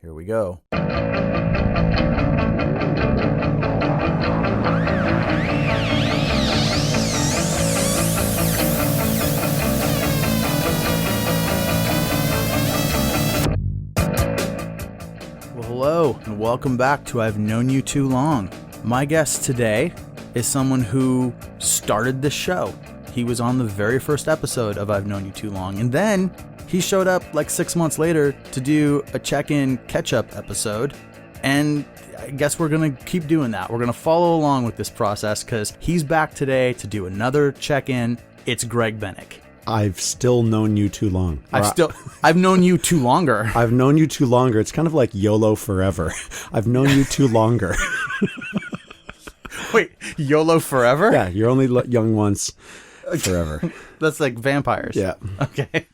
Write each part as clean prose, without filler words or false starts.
Here we go. Well, hello, and welcome back to I've Known You Too Long. My guest today is someone who started this show. He was on the very first episode of I've Known You Too Long, and then he showed up like 6 months later to do a check-in catch-up episode, and I guess we're going to keep doing that. We're going to follow along with this process because he's back today to do another check-in. It's Greg Bennick. I've still known you too long. I've known you too longer. I've known you too longer. It's kind of like YOLO forever. I've known you too longer. Wait, YOLO forever? Yeah, you're only young once forever. That's like vampires. Yeah. Okay.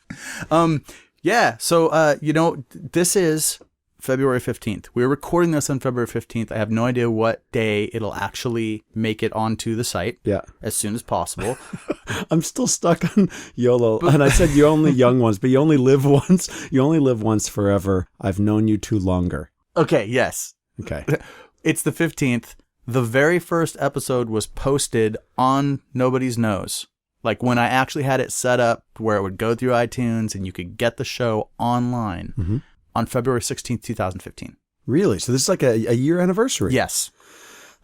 Yeah. So, this is February 15th. We're recording this on February 15th. I have no idea what day it'll actually make it onto the site. Yeah. As soon as possible. I'm still stuck on YOLO. And I said you're only young once, but you only live once. You only live once forever. I've known you too longer. Okay. Yes. Okay. It's the 15th. The very first episode was posted on Nobody's Nose. Like when I actually had it set up where it would go through iTunes and you could get the show online on February 16th, 2015. Really? So this is like a year anniversary? Yes.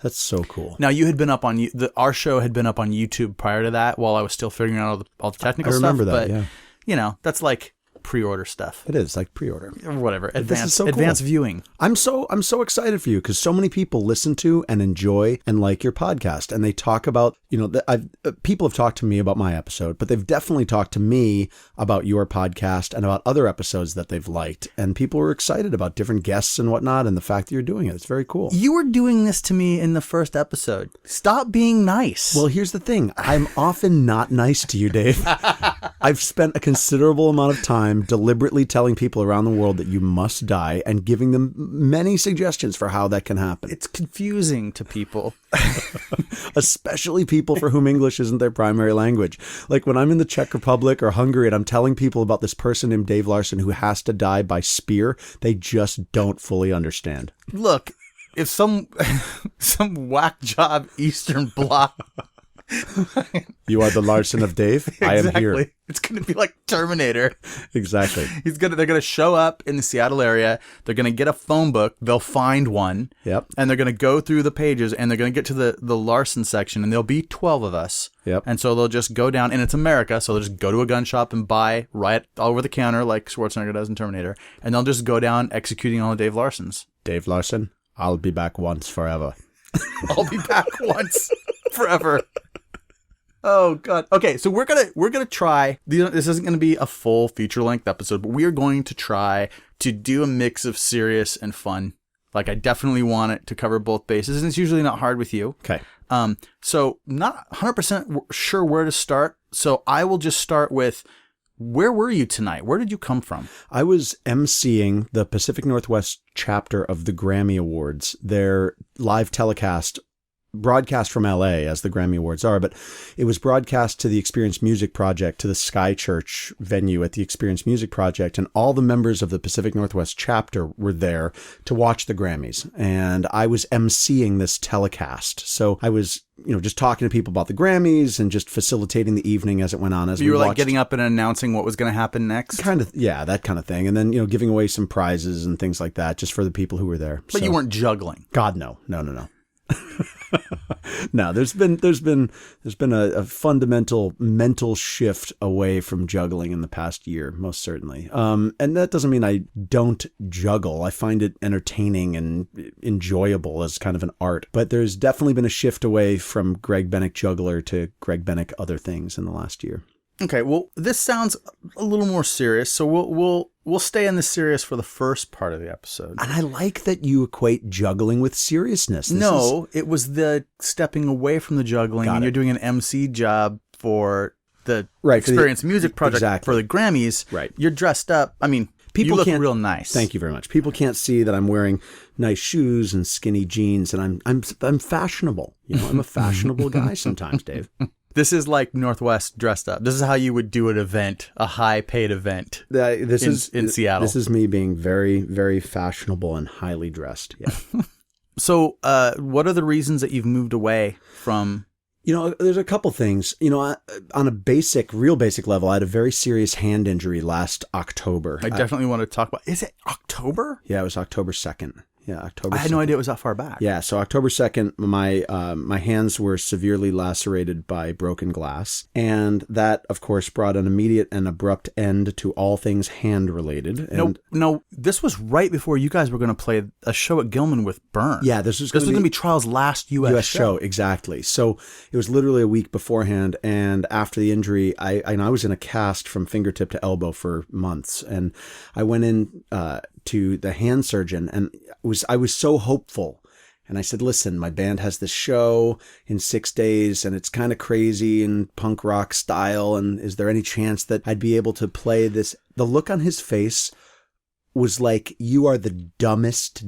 That's so cool. Now you had been up on our show had been up on YouTube prior to that while I was still figuring out all the technical stuff. I remember that, but, yeah. That's like pre-order stuff. It is like pre-order or whatever. Advanced cool. Viewing. I'm so excited for you because so many people listen to and enjoy and like your podcast, and they talk about people have talked to me about my episode, but they've definitely talked to me about your podcast and about other episodes that they've liked, and people were excited about different guests and whatnot, and the fact that you're doing it. It's very cool. You were doing this to me in the first episode. Stop being nice. Well, here's the thing. I'm often not nice to you, Dave. I've spent a considerable amount of time deliberately telling people around the world that you must die and giving them many suggestions for how that can happen. It's confusing to people. Especially people for whom English isn't their primary language. Like when I'm in the Czech Republic or Hungary and I'm telling people about this person named Dave Larson who has to die by spear, they just don't fully understand. Look, if some whack job Eastern Bloc... You are the Larson of Dave. Exactly. I am here. It's going to be like Terminator. Exactly. They're going to show up in the Seattle area. They're going to get a phone book. They'll find one. Yep. And they're going to go through the pages and they're going to get to the Larson section, and there'll be 12 of us. Yep. And so they'll just go down, and it's America, so they'll just go to a gun shop and buy right over the counter like Schwarzenegger does in Terminator, and they'll just go down executing all of Dave Larsons. Dave Larson, I'll be back once forever. I'll be back once forever. Oh God. Okay, so we're gonna try. This isn't gonna be a full feature-length episode, but we are going to try to do a mix of serious and fun. Like I definitely want it to cover both bases, and it's usually not hard with you. Okay. So not 100% sure where to start. So I will just start with, where were you tonight? Where did you come from? I was emceeing the Pacific Northwest chapter of the Grammy Awards, their live telecast. Broadcast from LA, as the Grammy Awards are, but it was broadcast to the Experience Music Project, to the Sky Church venue at the Experience Music Project, and all the members of the Pacific Northwest chapter were there to watch the Grammys, and I was emceeing this telecast. So I was, just talking to people about the Grammys and just facilitating the evening as it went on. As you were like getting up and announcing what was going to happen next? Kind of, yeah, that kind of thing. And then, giving away some prizes and things like that just for the people who were there. But you weren't juggling? God, no. No, there's been a fundamental mental shift away from juggling in the past year, most certainly. And that doesn't mean I don't juggle. I find it entertaining and enjoyable as kind of an art. But there's definitely been a shift away from Greg Bennick juggler to Greg Bennick other things in the last year. Okay, well, this sounds a little more serious, so we'll stay in the serious for the first part of the episode. And I like that you equate juggling with seriousness. It was the stepping away from the juggling, and you're doing an MC job for the Experience Music Project for the Grammys. Right. You're dressed up. I mean, you look real nice. Thank you very much. People can't see that I'm wearing nice shoes and skinny jeans, and I'm fashionable. I'm a fashionable guy sometimes, Dave. This is like Northwest dressed up. This is how you would do an event, a high-paid event in Seattle. This is me being very, very fashionable and highly dressed. Yeah. So what are the reasons that you've moved away from... There's a couple things. On a real basic level, I had a very serious hand injury last October. I definitely want to talk about... Is it October? Yeah, it was October 2nd. Yeah, October 2nd. I had no idea it was that far back. Yeah, so October 2nd, my hands were severely lacerated by broken glass. And that, of course, brought an immediate and abrupt end to all things hand-related. No, this was right before you guys were going to play a show at Gilman with Byrne. Yeah, this was going to be Trial's last U.S. show. Exactly. So it was literally a week beforehand. And after the injury, I was in a cast from fingertip to elbow for months. And I went in to the hand surgeon, and I was so hopeful. And I said, listen, my band has this show in 6 days, and it's kind of crazy and punk rock style, and is there any chance that I'd be able to play this? The look on his face was like, you are the dumbest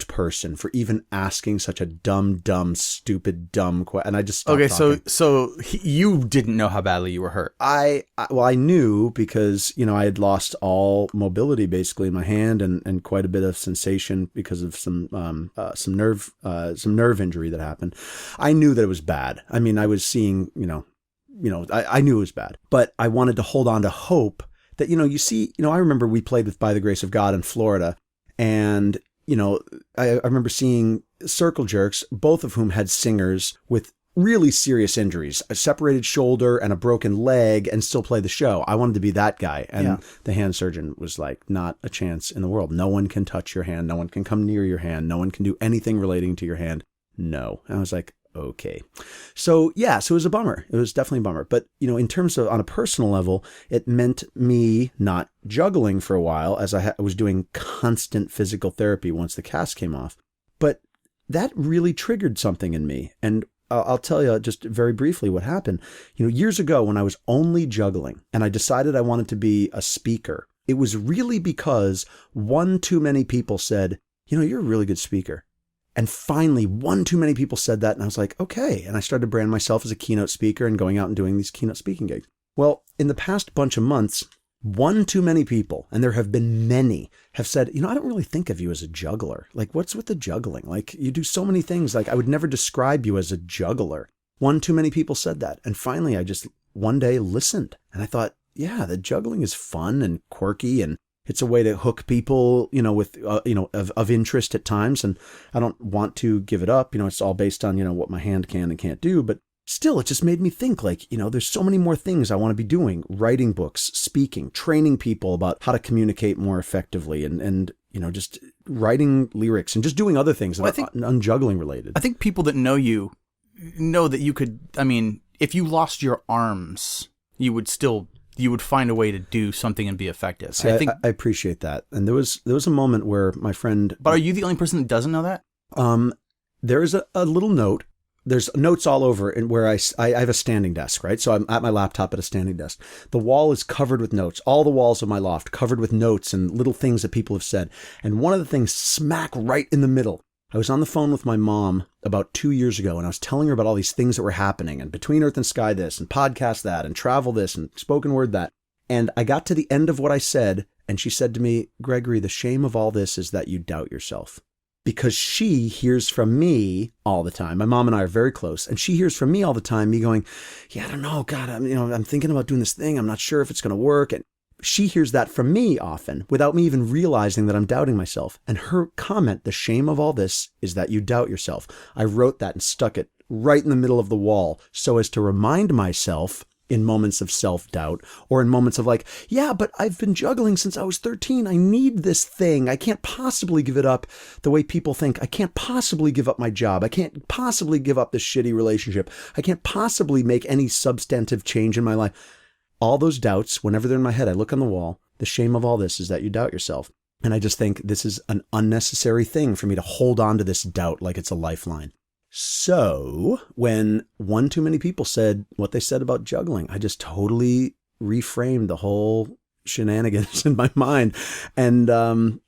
person for even asking such a dumb, stupid, dumb question. And I just stopped talking. So you didn't know how badly you were hurt. I knew because, I had lost all mobility basically in my hand and quite a bit of sensation because of some nerve injury that happened. I knew that it was bad. I mean, I was seeing, I knew it was bad, but I wanted to hold on to hope that, I remember we played with By the Grace of God in Florida, and, I remember seeing Circle Jerks, both of whom had singers with really serious injuries, a separated shoulder and a broken leg, and still play the show. I wanted to be that guy. And the hand surgeon was like, not a chance in the world. No one can touch your hand. No one can come near your hand. No one can do anything relating to your hand. No. And I was like, okay. So it was a bummer. It was definitely a bummer. But, in terms of on a personal level, it meant me not juggling for a while as I was doing constant physical therapy once the cast came off. But that really triggered something in me. And I'll tell you just very briefly what happened. Years ago when I was only juggling and I decided I wanted to be a speaker, it was really because one too many people said, you're a really good speaker. And finally, one too many people said that, and I was like, okay. And I started to brand myself as a keynote speaker and going out and doing these keynote speaking gigs. Well, in the past bunch of months, one too many people, and there have been many, have said, I don't really think of you as a juggler. Like, what's with the juggling? Like, you do so many things. Like, I would never describe you as a juggler. One too many people said that. And finally, I just one day listened, and I thought, yeah, the juggling is fun and quirky, and it's a way to hook people, with, of interest at times. And I don't want to give it up. It's all based on, what my hand can and can't do. But still, it just made me think like, there's so many more things I want to be doing. Writing books, speaking, training people about how to communicate more effectively and just writing lyrics and just doing other things that are unjuggling related. I think people that know you know that you could, if you lost your arms, you would find a way to do something and be effective. See, I appreciate that. And there was a moment where my friend... But are you the only person that doesn't know that? There is a little note. There's notes all over and where I have a standing desk, right? So I'm at my laptop at a standing desk. The wall is covered with notes. All the walls of my loft covered with notes and little things that people have said. And one of the things smack right in the middle. I was on the phone with my mom about 2 years ago, and I was telling her about all these things that were happening, and Between Earth and Sky this, and podcast that, and travel this, and spoken word that. And I got to the end of what I said, and she said to me, Gregory, the shame of all this is that you doubt yourself. Because she hears from me all the time. My mom and I are very close, and she hears from me all the time, me going, yeah, I don't know, God, I'm thinking about doing this thing. I'm not sure if it's going to work. And she hears that from me often without me even realizing that I'm doubting myself. And her comment, the shame of all this is that you doubt yourself. I wrote that and stuck it right in the middle of the wall so as to remind myself in moments of self-doubt or in moments of like, yeah, but I've been juggling since I was 13. I need this thing. I can't possibly give it up the way people think. I can't possibly give up my job. I can't possibly give up this shitty relationship. I can't possibly make any substantive change in my life. All those doubts, whenever they're in my head, I look on the wall. The shame of all this is that you doubt yourself. And I just think this is an unnecessary thing for me to hold on to this doubt like it's a lifeline. So when one too many people said what they said about juggling, I just totally reframed the whole shenanigans in my mind. And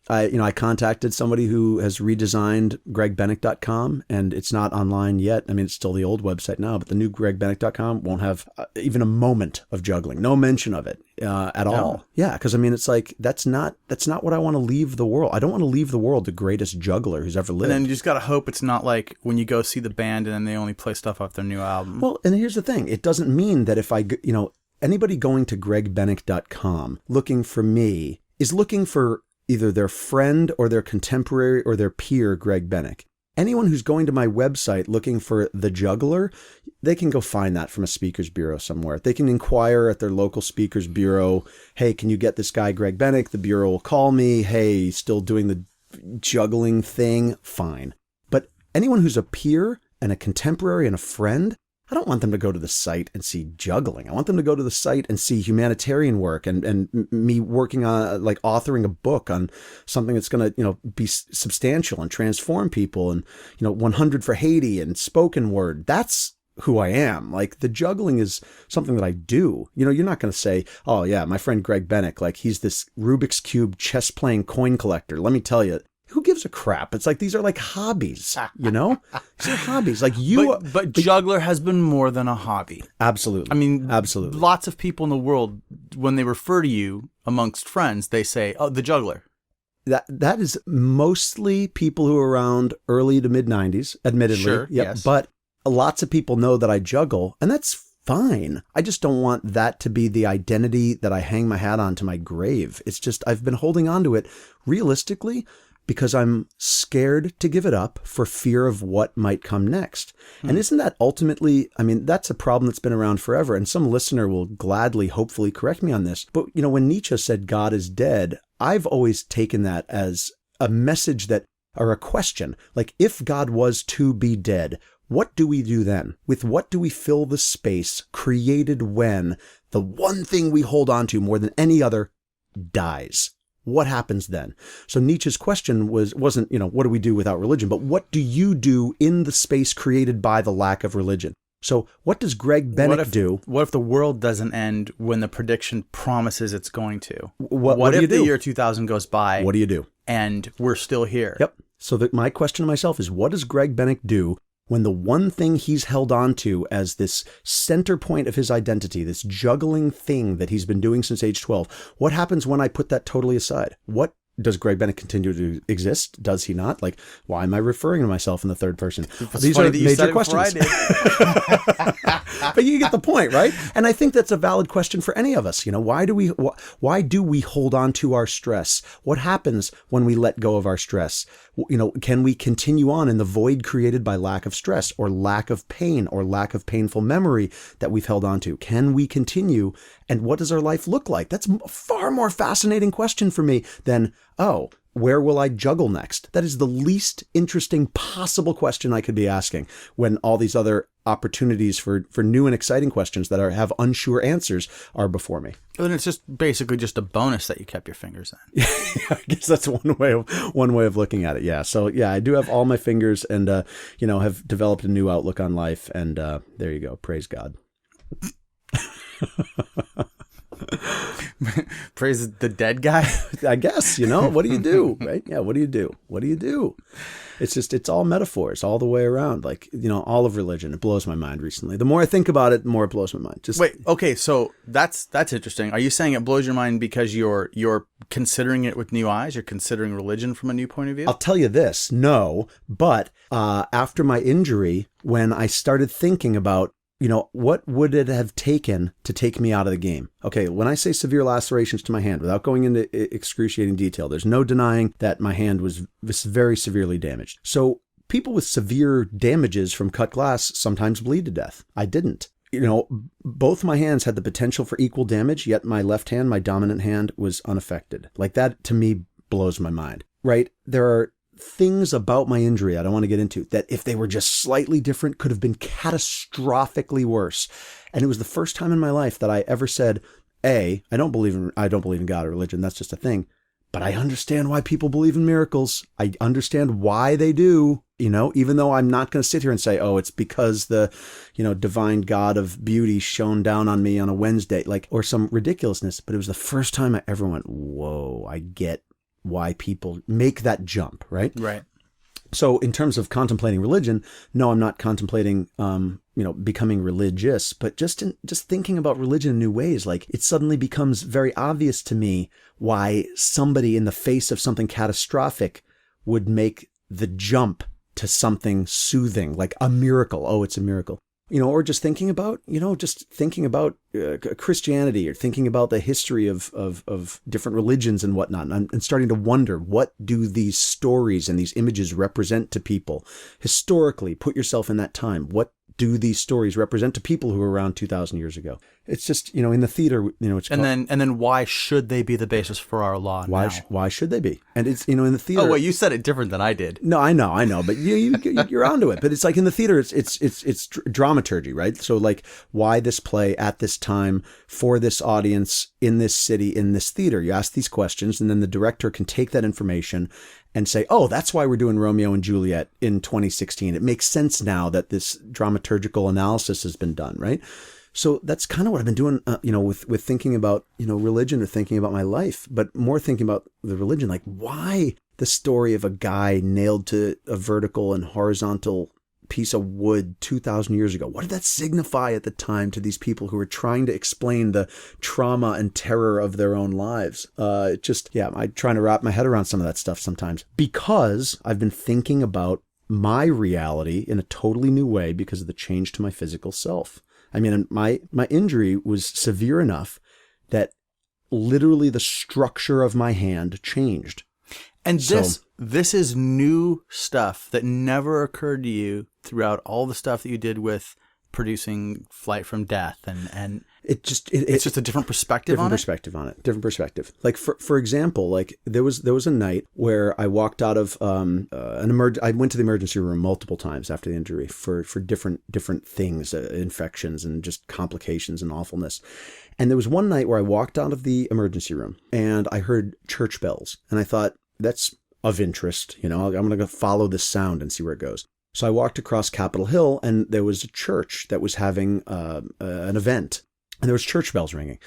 I contacted somebody who has redesigned gregbennick.com, and it's not online yet. I mean, it's still the old website now, but the new gregbennick.com won't have even a moment of juggling, no mention of it at all. Yeah, because I mean, it's like that's not what I want to leave the world. I don't want to leave the world the greatest juggler who's ever lived. And then you just gotta hope it's not like when you go see the band and then they only play stuff off their new album. Well, and here's the thing: it doesn't mean that if anybody going to gregbennick.com looking for me is looking for either their friend or their contemporary or their peer, Greg Bennick. Anyone who's going to my website looking for the juggler, they can go find that from a speaker's bureau somewhere. They can inquire at their local speaker's bureau. Hey, can you get this guy, Greg Bennick? The bureau will call me. Hey, still doing the juggling thing? Fine. But anyone who's a peer and a contemporary and a friend, I don't want them to go to the site and see juggling. I want them to go to the site and see humanitarian work and me working on authoring a book on something that's going to, be substantial and transform people, and, 100 for Haiti and spoken word. That's who I am. Like, the juggling is something that I do. You're not going to say, oh yeah, my friend Greg Bennick, like he's this Rubik's Cube chess playing coin collector. Let me tell you, who gives a crap? It's like, these are like hobbies, These are hobbies. Like But juggler has been more than a hobby. Absolutely. I mean, absolutely. Lots of people in the world, when they refer to you amongst friends, they say, oh, the juggler. That is mostly people who are around early to mid 90s, admittedly. Sure, yep. Yes. But lots of people know that I juggle, and that's fine. I just don't want that to be the identity that I hang my hat on to my grave. It's just, I've been holding on to it realistically because I'm scared to give it up for fear of what might come next. And isn't that ultimately, I mean, that's a problem that's been around forever. And some listener will gladly, hopefully correct me on this. But, when Nietzsche said God is dead, I've always taken that as a message or a question. Like, if God was to be dead, what do we do then? With what do we fill the space created when the one thing we hold on to more than any other dies? What happens then? So Nietzsche's question wasn't, what do we do without religion? But what do you do in the space created by the lack of religion? So what does Greg Bennick do? What if the world doesn't end when the prediction promises it's going to? What do if you do? The year 2000 goes by? What do you do? And we're still here. Yep. So my question to myself is, what does Greg Bennick do when the one thing he's held on to as this center point of his identity, this juggling thing that he's been doing since age 12, what happens when I put that totally aside? What does Greg Bennick continue to exist? Does he not? Like, why am I referring to myself in the third person? These are major questions. But you get the point, right? And I think that's a valid question for any of us. Why do we hold on to our stress? What happens when we let go of our stress? Can we continue on in the void created by lack of stress or lack of pain or lack of painful memory that we've held on to? Can we continue? And what does our life look like? That's a far more fascinating question for me than, where will I juggle next? That is the least interesting possible question I could be asking when all these other opportunities for new and exciting questions that have unsure answers are before me. And it's just basically just a bonus that you kept your fingers in. I guess that's one way of looking at it. Yeah. So yeah, I do have all my fingers and, have developed a new outlook on life. And there you go. Praise God. Praise the dead guy. I guess, what do you do? Right? Yeah. What do you do? It's all metaphors all the way around. Like, all of religion. It blows my mind recently. The more I think about it, the more it blows my mind. Wait, okay. So that's interesting. Are you saying it blows your mind because you're considering it with new eyes? You're considering religion from a new point of view? I'll tell you this. No, but after my injury, when I started thinking about, what would it have taken to take me out of the game? Okay, when I say severe lacerations to my hand, without going into excruciating detail, there's no denying that my hand was very severely damaged. So people with severe damages from cut glass sometimes bleed to death. I didn't. Both my hands had the potential for equal damage, yet my left hand, my dominant hand, was unaffected. Like, that to me blows my mind, right? There are things about my injury I don't want to get into that, if they were just slightly different, could have been catastrophically worse. And it was the first time in my life that I ever said, I don't believe in God or religion. That's just a thing. but I understand why people believe in miracles. I understand why they do, even though I'm not going to sit here and say, oh, it's because the, divine God of beauty shone down on me on a Wednesday, or some ridiculousness. But it was the first time I ever went, whoa, I get why people make that jump, right? Right. So in terms of contemplating religion, no, I'm not contemplating, becoming religious, but just thinking about religion in new ways. Like, it suddenly becomes very obvious to me why somebody in the face of something catastrophic would make the jump to something soothing, like a miracle. Oh, it's a miracle. Or just thinking about, Christianity, or thinking about the history of different religions and whatnot, and starting to wonder, what do these stories and these images represent to people historically? Put yourself in that time. What do these stories represent to people who were around 2,000 years ago? It's just, in the theater, it's and then why should they be the basis for our law now? Why should they be? And it's, in the theater. Oh, well, you said it different than I did. No, I know, but you're onto it. But it's like in the theater, it's dramaturgy, right? So like, why this play at this time for this audience in this city in this theater? You ask these questions, and then the director can take that information and say, oh, that's why we're doing Romeo and Juliet in 2016. It makes sense now that this dramaturgical analysis has been done, right? So that's kind of what I've been doing, with thinking about, religion, or thinking about my life, but more thinking about the religion, like, why the story of a guy nailed to a vertical and horizontal piece of wood 2,000 years ago. What did that signify at the time to these people who were trying to explain the trauma and terror of their own lives? I'm trying to wrap my head around some of that stuff sometimes, because I've been thinking about my reality in a totally new way because of the change to my physical self. I mean, my injury was severe enough that literally the structure of my hand changed. And this is new stuff that never occurred to you throughout all the stuff that you did with producing Flight from Death, and it's just a different perspective on it. Different perspective. Like for example, like there was a night where I walked out of I went to the emergency room multiple times after the injury for different things, infections and just complications and awfulness. And there was one night where I walked out of the emergency room and I heard church bells, and I thought, that's of interest. I'm going to go follow this sound and see where it goes. So I walked across Capitol Hill, and there was a church that was having an event, and there was church bells ringing,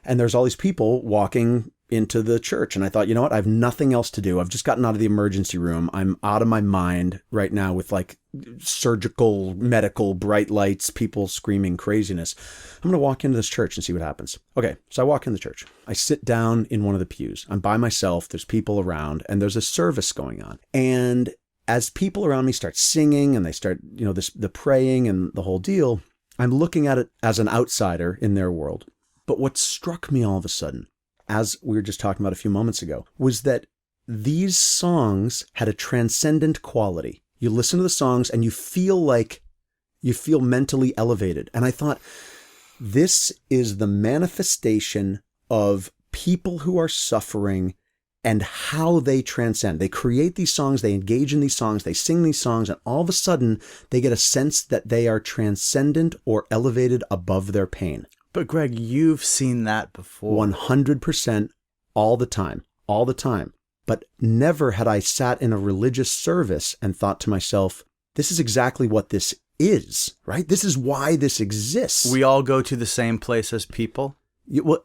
and there's all these people walking into the church. And I thought, you know what? I have nothing else to do. I've just gotten out of the emergency room. I'm out of my mind right now with like surgical, medical, bright lights, people screaming craziness. I'm going to walk into this church and see what happens. Okay. So I walk in the church. I sit down in one of the pews. I'm by myself. There's people around, and there's a service going on. And as people around me start singing and they start, the praying and the whole deal, I'm looking at it as an outsider in their world. But what struck me all of a sudden, as we were just talking about a few moments ago, was that these songs had a transcendent quality. You listen to the songs and you feel mentally elevated. And I thought, this is the manifestation of people who are suffering and how they transcend. They create these songs, they engage in these songs, they sing these songs, and all of a sudden they get a sense that they are transcendent or elevated above their pain. But Greg, you've seen that before. 100% all the time. But never had I sat in a religious service and thought to myself, this is exactly what this is, right? This is why this exists. We all go to the same place as people.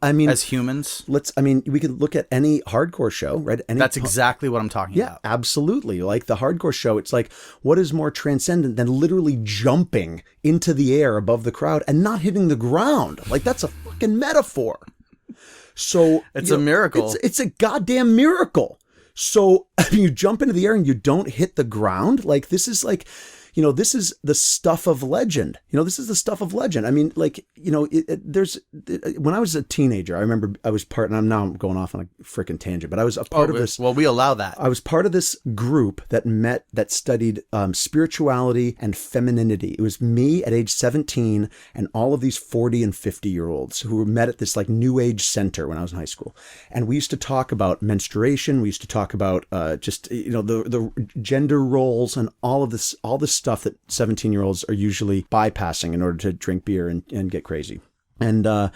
As humans. We could look at any hardcore show, right? That's exactly what I'm talking about. Yeah, absolutely. Like the hardcore show, it's like, what is more transcendent than literally jumping into the air above the crowd and not hitting the ground? Like, that's a fucking metaphor. So it's a miracle. It's a goddamn miracle. So you jump into the air and you don't hit the ground. Like, this is like, this is the stuff of legend. I mean, like, when I was a teenager, I remember I was and I'm going off on a freaking tangent, but I was a part of this. Well, we allow that. I was part of this group that studied spirituality and femininity. It was me at age 17 and all of these 40 and 50-year-olds who were met at this like new age center when I was in high school. And we used to talk about menstruation. We used to talk about the gender roles and all this stuff that 17-year-olds are usually bypassing in order to drink beer and get crazy. And I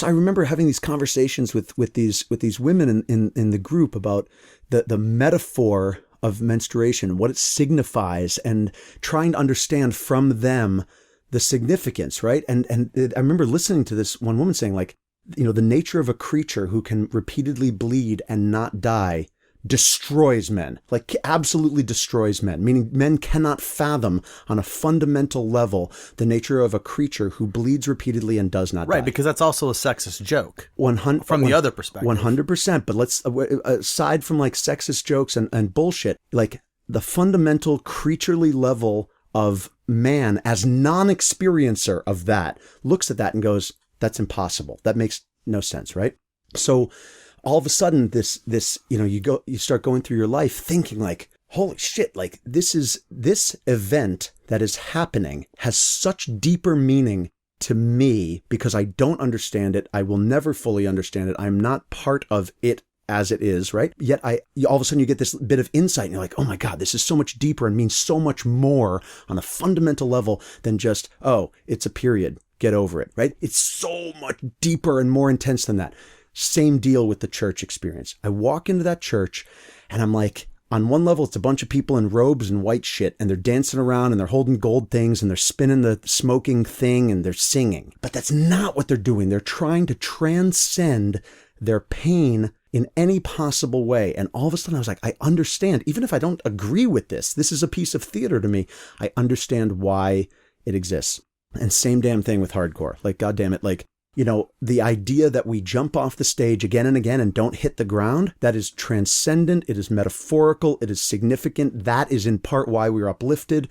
remember having these conversations with these women in the group about the metaphor of menstruation, what it signifies, and trying to understand from them the significance, right? And I remember listening to this one woman saying, like, the nature of a creature who can repeatedly bleed and not die destroys men, like absolutely destroys men, meaning men cannot fathom on a fundamental level the nature of a creature who bleeds repeatedly and does not die. Right, because that's also a sexist joke 100 from the other perspective. 100%. But let's, aside from like sexist jokes and bullshit, like the fundamental creaturely level of man as non-experiencer of that looks at that and goes, that's impossible. That makes no sense, right? So all of a sudden, this you start going through your life thinking like, holy shit, like this event that is happening has such deeper meaning to me because I don't understand it. I will never fully understand it. I'm not part of it as it is, right? Yet all of a sudden you get this bit of insight and you're like, oh my God, this is so much deeper and means so much more on a fundamental level than just, oh, it's a period, get over it, right? It's so much deeper and more intense than that. Same deal with the church experience. I walk into that church and I'm like, on one level, it's a bunch of people in robes and white shit, and they're dancing around and they're holding gold things and they're spinning the smoking thing and they're singing. But that's not what they're doing. They're trying to transcend their pain in any possible way. And all of a sudden I was like, I understand, even if I don't agree with this is a piece of theater to me. I understand why it exists. And same damn thing with hardcore. Like, God damn it. Like, the idea that we jump off the stage again and again and don't hit the ground, that is transcendent. It is metaphorical. It is significant. That is in part why we're uplifted,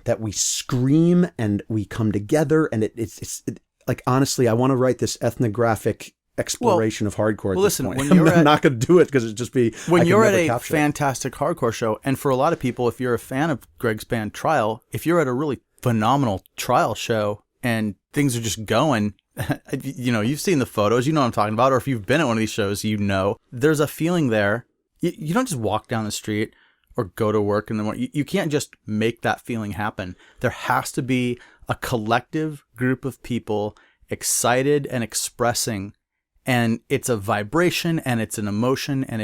that we scream and we come together. And it's like, honestly, I want to write this ethnographic exploration of hardcore at this point. I'm not going to do it because it'd just be... When you're at a fantastic hardcore show, and for a lot of people, if you're a fan of Greg's band Trial, if you're at a really phenomenal Trial show and things are just going... you've seen the photos, you know what I'm talking about, or if you've been at one of these shows, there's a feeling there. You don't just walk down the street or go to work in the morning. You can't just make that feeling happen. There has to be a collective group of people excited and expressing, and it's a vibration and it's an emotion, and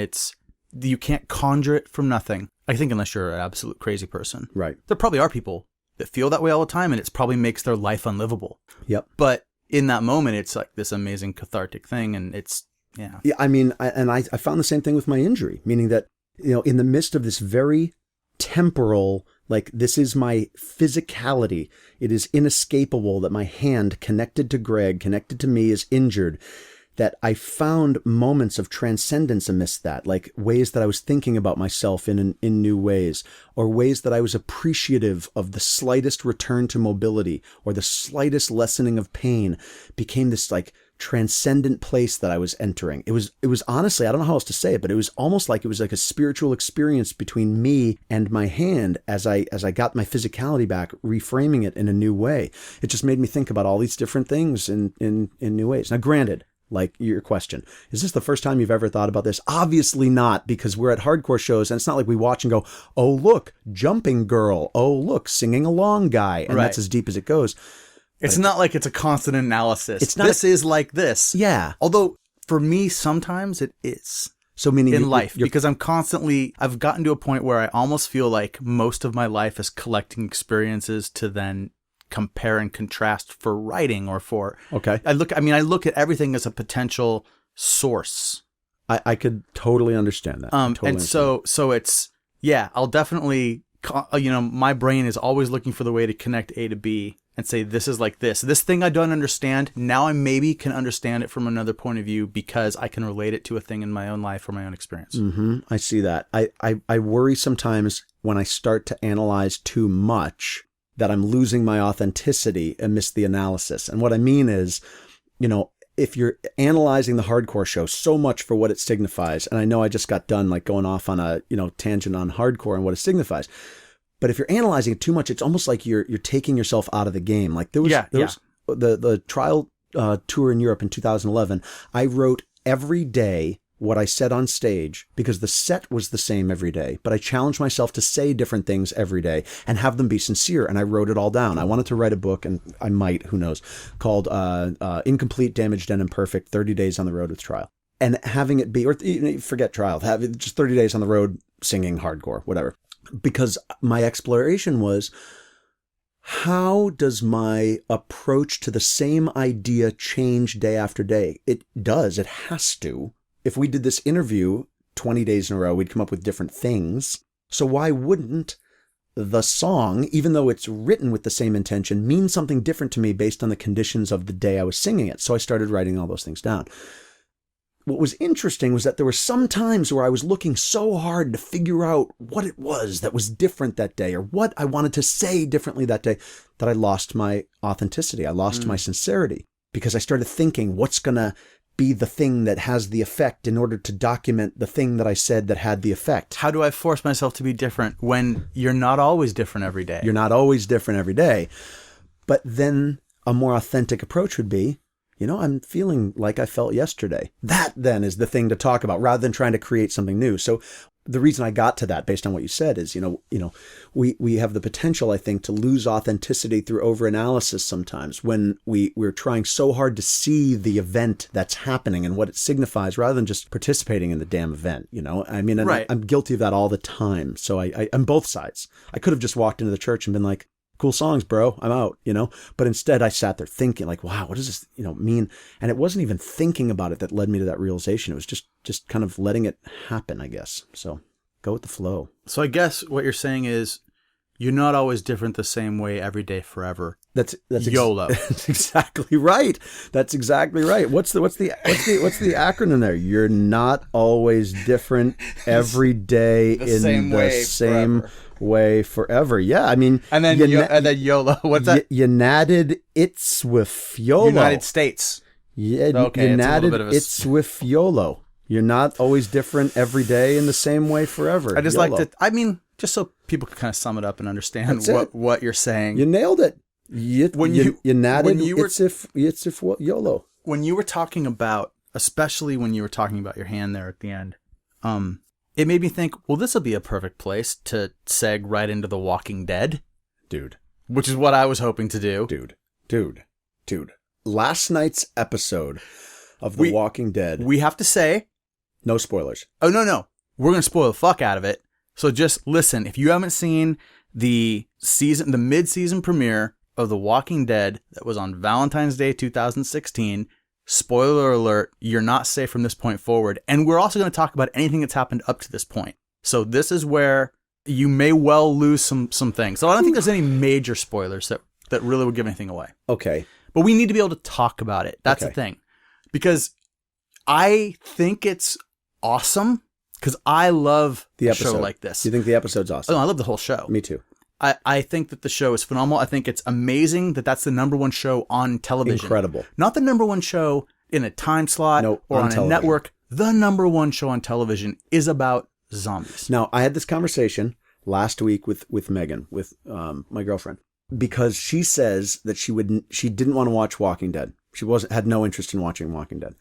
you can't conjure it from nothing. I think unless you're an absolute crazy person. Right. There probably are people that feel that way all the time, and it probably makes their life unlivable. Yep. But in that moment, it's like this amazing cathartic thing, and it's, yeah. Yeah, I mean, I found the same thing with my injury, meaning that, in the midst of this very temporal, like, this is my physicality, it is inescapable that my hand connected to Greg, connected to me, is injured, that I found moments of transcendence amidst that, like ways that I was thinking about myself in new ways, or ways that I was appreciative of the slightest return to mobility or the slightest lessening of pain, became this like transcendent place that I was entering. It was honestly, I don't know how else to say it, but it was almost like it was like a spiritual experience between me and my hand as I got my physicality back, reframing it in a new way. It just made me think about all these different things in new ways. Now, granted, like your question, is this the first time you've ever thought about this? Obviously not, because we're at hardcore shows and it's not like we watch and go, oh, look, jumping girl. Oh, look, singing along guy. And that's as deep as it goes. It's not like it's a constant analysis. It's not. This is like this. Yeah. Although for me, sometimes it is. So meaning in life, because I've gotten to a point where I almost feel like most of my life is collecting experiences to then compare and contrast for writing or for... Okay. I look at everything as a potential source. I could totally understand that. So it's, yeah, I'll definitely, my brain is always looking for the way to connect A to B and say, this is like this thing I don't understand. Now I maybe can understand it from another point of view because I can relate it to a thing in my own life or my own experience. Mm-hmm. I see that. I worry sometimes when I start to analyze too much that I'm losing my authenticity amidst the analysis. And what I mean is, if you're analyzing the hardcore show so much for what it signifies, and I know I just got done like going off on a, tangent on hardcore and what it signifies, but if you're analyzing it too much, it's almost like you're taking yourself out of the game. Like there was the trial tour in Europe in 2011. I wrote every day what I said on stage because the set was the same every day, but I challenged myself to say different things every day and have them be sincere. And I wrote it all down. I wanted to write a book, and I might, who knows, called Incomplete, Damaged, and Imperfect, 30 Days on the Road with Trial. And having it be, or forget Trial, have it just 30 days on the road singing hardcore, whatever. Because my exploration was, how does my approach to the same idea change day after day? It does. It has to. If we did this interview 20 days in a row, we'd come up with different things. So why wouldn't the song, even though it's written with the same intention, mean something different to me based on the conditions of the day I was singing it? So I started writing all those things down. What was interesting was that there were some times where I was looking so hard to figure out what it was that was different that day or what I wanted to say differently that day that I lost my authenticity. I lost my sincerity because I started thinking, what's going to be the thing that has the effect in order to document the thing that I said that had the effect? How do I force myself to be different when you're not always different every day? You're not always different every day. But then a more authentic approach would be, I'm feeling like I felt yesterday. That then is the thing to talk about rather than trying to create something new. So the reason I got to that based on what you said is, we have the potential, I think, to lose authenticity through overanalysis sometimes when we're trying so hard to see the event that's happening and what it signifies rather than just participating in the damn event. Right. I'm guilty of that all the time. So I'm both sides. I could have just walked into the church and been like, cool songs, bro, I'm out, but instead I sat there thinking like, wow, what does this, mean? And it wasn't even thinking about it that led me to that realization. It was just kind of letting it happen, I guess. So go with the flow. So I guess what you're saying is you're not always different the same way every day forever. That's YOLO. That's exactly right. That's exactly right. What's the acronym there? You're not always different every day in the same way forever. Yeah, I mean, and then YOLO. What's that? United it's with YOLO. United States. Yeah, okay, United it's with YOLO. You're not always different every day in the same way forever. I just YOLO. like to. I mean, just so people can kind of sum it up and understand what you're saying. You nailed it. It's if YOLO. When you were talking about, especially when you were talking about your hand there at the end, it made me think, well, this will be a perfect place to seg right into The Walking Dead. Dude. Which is what I was hoping to do. Dude. Last night's episode of The Walking Dead. We have to say. No spoilers. Oh, no. We're going to spoil the fuck out of it. So just listen. If you haven't seen the mid-season premiere of The Walking Dead that was on Valentine's Day 2016, spoiler alert, you're not safe from this point forward. And we're also going to talk about anything that's happened up to this point. So this is where you may well lose some things. So I don't think there's any major spoilers that really would give anything away. Okay. But we need to be able to talk about it. That's the thing. Because I think it's awesome because I love a show like this. You think the episode's awesome? Oh, I love the whole show. Me too. I think that the show is phenomenal. I think it's amazing that that's the number one show on television. Incredible. Not the number one show in a time slot or on a network. The number one show on television is about zombies. Now, I had this conversation last week with Megan, with my girlfriend, because she says that she didn't want to watch Walking Dead. She had no interest in watching Walking Dead.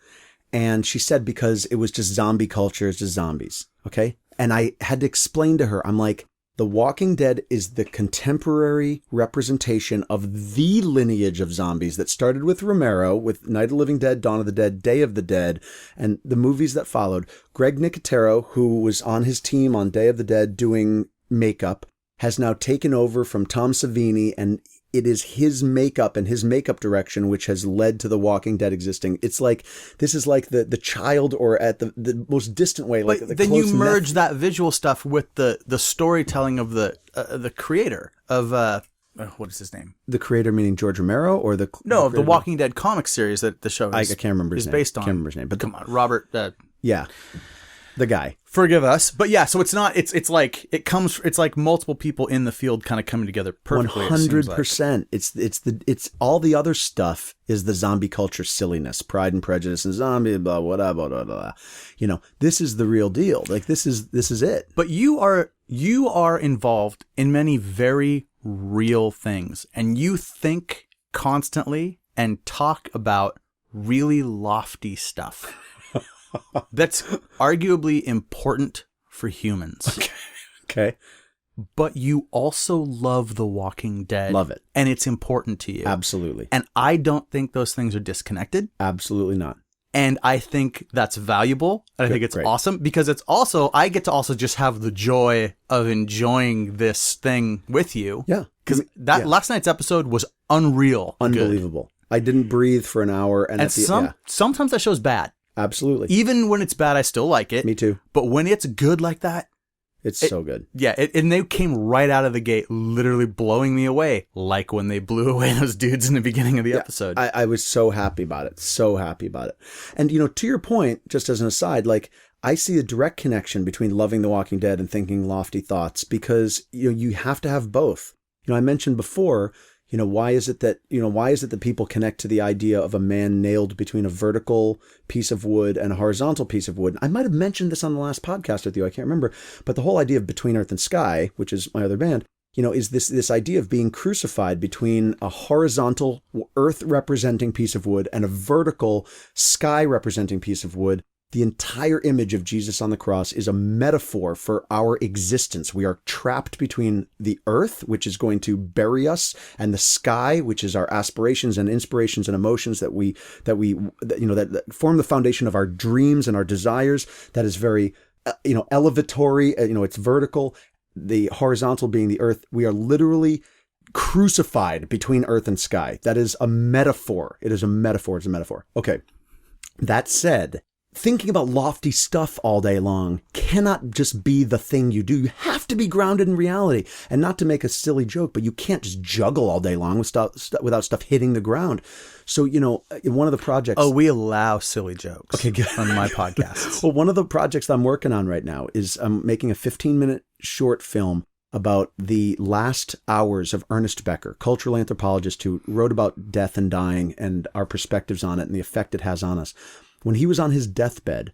And she said because it was just zombie culture, it's just zombies. Okay? And I had to explain to her, I'm like, The Walking Dead is the contemporary representation of the lineage of zombies that started with Romero, with Night of the Living Dead, Dawn of the Dead, Day of the Dead, and the movies that followed. Greg Nicotero, who was on his team on Day of the Dead doing makeup, has now taken over from Tom Savini, and it is his makeup and his makeup direction which has led to The Walking Dead existing. It's like, this is like the child, or at the most distant way. Like then you merge that visual stuff with the storytelling of the creator of, what is his name? The creator meaning George Romero, or the Walking Dead comic series that the show I can't remember his name. Based on. I can't remember his name. But come on, Robert. Yeah. The guy. Forgive us. But yeah, so it's not, it's like multiple people in the field kind of coming together perfectly. 100%. It's all the other stuff is the zombie culture silliness, Pride and Prejudice and zombie, blah, blah, blah, blah, blah. This is the real deal. Like this is it. But you are involved in many very real things, and you think constantly and talk about really lofty stuff. that's arguably important for humans. Okay. But you also love The Walking Dead. Love it. And it's important to you. Absolutely. And I don't think those things are disconnected. Absolutely not. And I think that's valuable. And I think it's awesome because it's also, I get to also just have the joy of enjoying this thing with you. Yeah. Because last night's episode was unreal. Unbelievable. Good. I didn't breathe for an hour. And sometimes that show's bad. Absolutely. Even when it's bad, I still like it. Me too. But when it's good like that, it's so good. Yeah, and they came right out of the gate, literally blowing me away, like when they blew away those dudes in the beginning of the episode. I was so happy about it. So happy about it. And, to your point, just as an aside, like, I see a direct connection between loving The Walking Dead and thinking lofty thoughts because, you have to have both. I mentioned before, why is it that people connect to the idea of a man nailed between a vertical piece of wood and a horizontal piece of wood? I might have mentioned this on the last podcast with you. I can't remember. But the whole idea of Between Earth and Sky, which is my other band, is this idea of being crucified between a horizontal earth representing piece of wood and a vertical sky representing piece of wood. The entire image of Jesus on the cross is a metaphor for our existence. We are trapped between the earth, which is going to bury us, and the sky, which is our aspirations and inspirations and emotions that form the foundation of our dreams and our desires. That is very, elevatory. It's vertical. The horizontal being the earth. We are literally crucified between earth and sky. That is a metaphor. It is a metaphor. It's a metaphor. Okay. That said, thinking about lofty stuff all day long cannot just be the thing you do. You have to be grounded in reality. And not to make a silly joke, but you can't just juggle all day long with without stuff hitting the ground. So, in one of the projects... Oh, we allow silly jokes on my podcast. Well, one of the projects that I'm working on right now is I'm making a 15-minute short film about the last hours of Ernest Becker, cultural anthropologist who wrote about death and dying and our perspectives on it and the effect it has on us. When he was on his deathbed,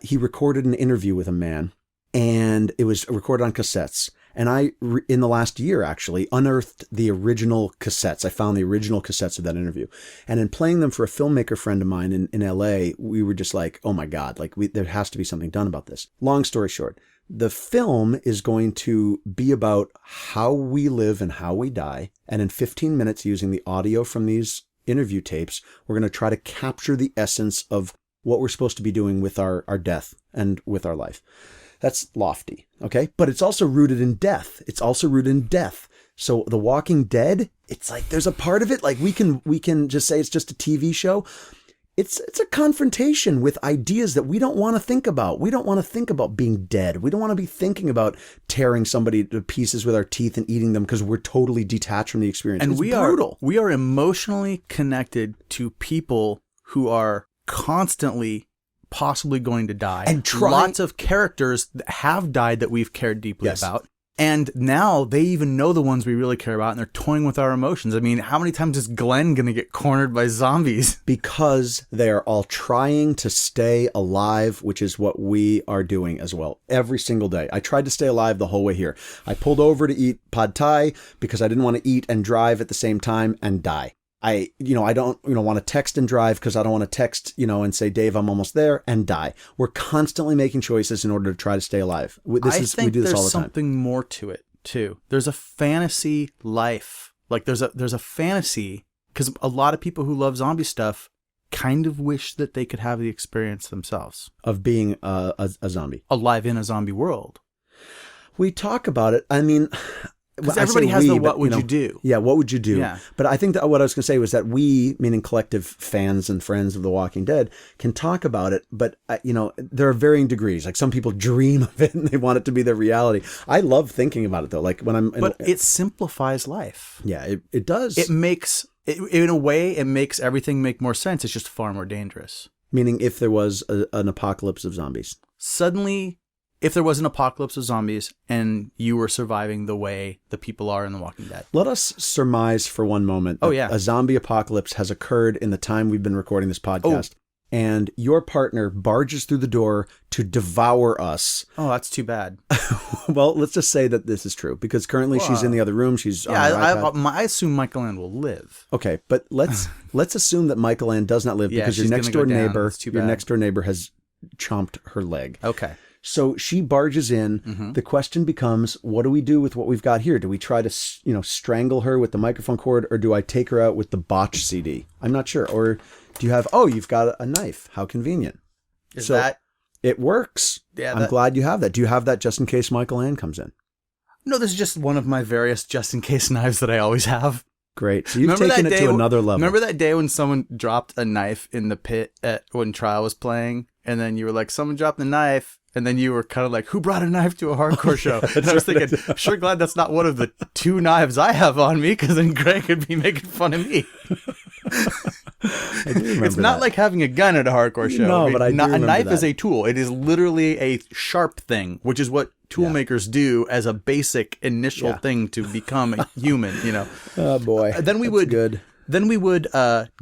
he recorded an interview with a man, and it was recorded on cassettes. And I, in the last year, actually, unearthed the original cassettes. I found the original cassettes of that interview. And in playing them for a filmmaker friend of mine in LA, we were just like, oh my God, there has to be something done about this. Long story short, the film is going to be about how we live and how we die. And in 15 minutes, using the audio from these interview tapes, we're going to try to capture the essence of what we're supposed to be doing with our death and with our life. That's lofty, okay? But it's also rooted in death. So The Walking Dead, it's like there's a part of it, like we can just say it's just a TV show. It's a confrontation with ideas that we don't want to think about. We don't want to think about being dead. We don't want to be thinking about tearing somebody to pieces with our teeth and eating them because we're totally detached from the experience. And we are emotionally connected to people who are constantly possibly going to die. And lots of characters that have died that we've cared deeply about. And now they even know the ones we really care about, and they're toying with our emotions. I mean, how many times is Glenn going to get cornered by zombies? Because they are all trying to stay alive, which is what we are doing as well. Every single day. I tried to stay alive the whole way here. I pulled over to eat pad thai because I didn't want to eat and drive at the same time and die. I don't, want to text and drive because I don't want to text, and say, Dave, I'm almost there, and die. We're constantly making choices in order to try to stay alive. We do this all the time. There's something more to it too. There's a fantasy life. Like there's a fantasy, because a lot of people who love zombie stuff kind of wish that they could have the experience themselves of being a zombie, alive in a zombie world. We talk about it. I mean, because everybody has the what would you do? Yeah, what would you do? Yeah. But I think that what I was going to say was that we, meaning collective fans and friends of The Walking Dead, can talk about it. But, there are varying degrees. Like some people dream of it and they want it to be their reality. I love thinking about it, though. Like when But it simplifies life. Yeah, it does. It makes, in a way, it makes everything make more sense. It's just far more dangerous. Meaning if there was an apocalypse of zombies. Suddenly, if there was an apocalypse of zombies and you were surviving the way the people are in The Walking Dead. Let us surmise for one moment that a zombie apocalypse has occurred in the time we've been recording this podcast. And your partner barges through the door to devour us. Oh, that's too bad. Well, let's just say that this is true because currently she's in the other room. She's on her iPad. I assume Michael Ann will live. Okay, but let's assume that Michael Ann does not live because your next door neighbor has chomped her leg. Okay. So she barges in. The question becomes, what do we do with what we've got here? Do we try to, strangle her with the microphone cord, or do I take her out with the botch CD? I'm not sure. Or do you have, you've got a knife. How convenient. It works. Yeah, I'm glad you have that. Do you have that just in case Michael Ann comes in? No, this is just one of my various just in case knives that I always have. Great. So you've taken it to another level. Remember that day when someone dropped a knife in the pit when Trial was playing, and then you were like, someone dropped the knife, and then you were kind of like, who brought a knife to a hardcore show? And I was thinking, I'm sure glad that's not one of the 2 knives I have on me, because then Greg would be making fun of me. It's not like having a gun at a hardcore show. No, but a knife is a tool. It is literally a sharp thing, which is what tool makers do as a basic initial thing to become a human. Oh boy. Then we would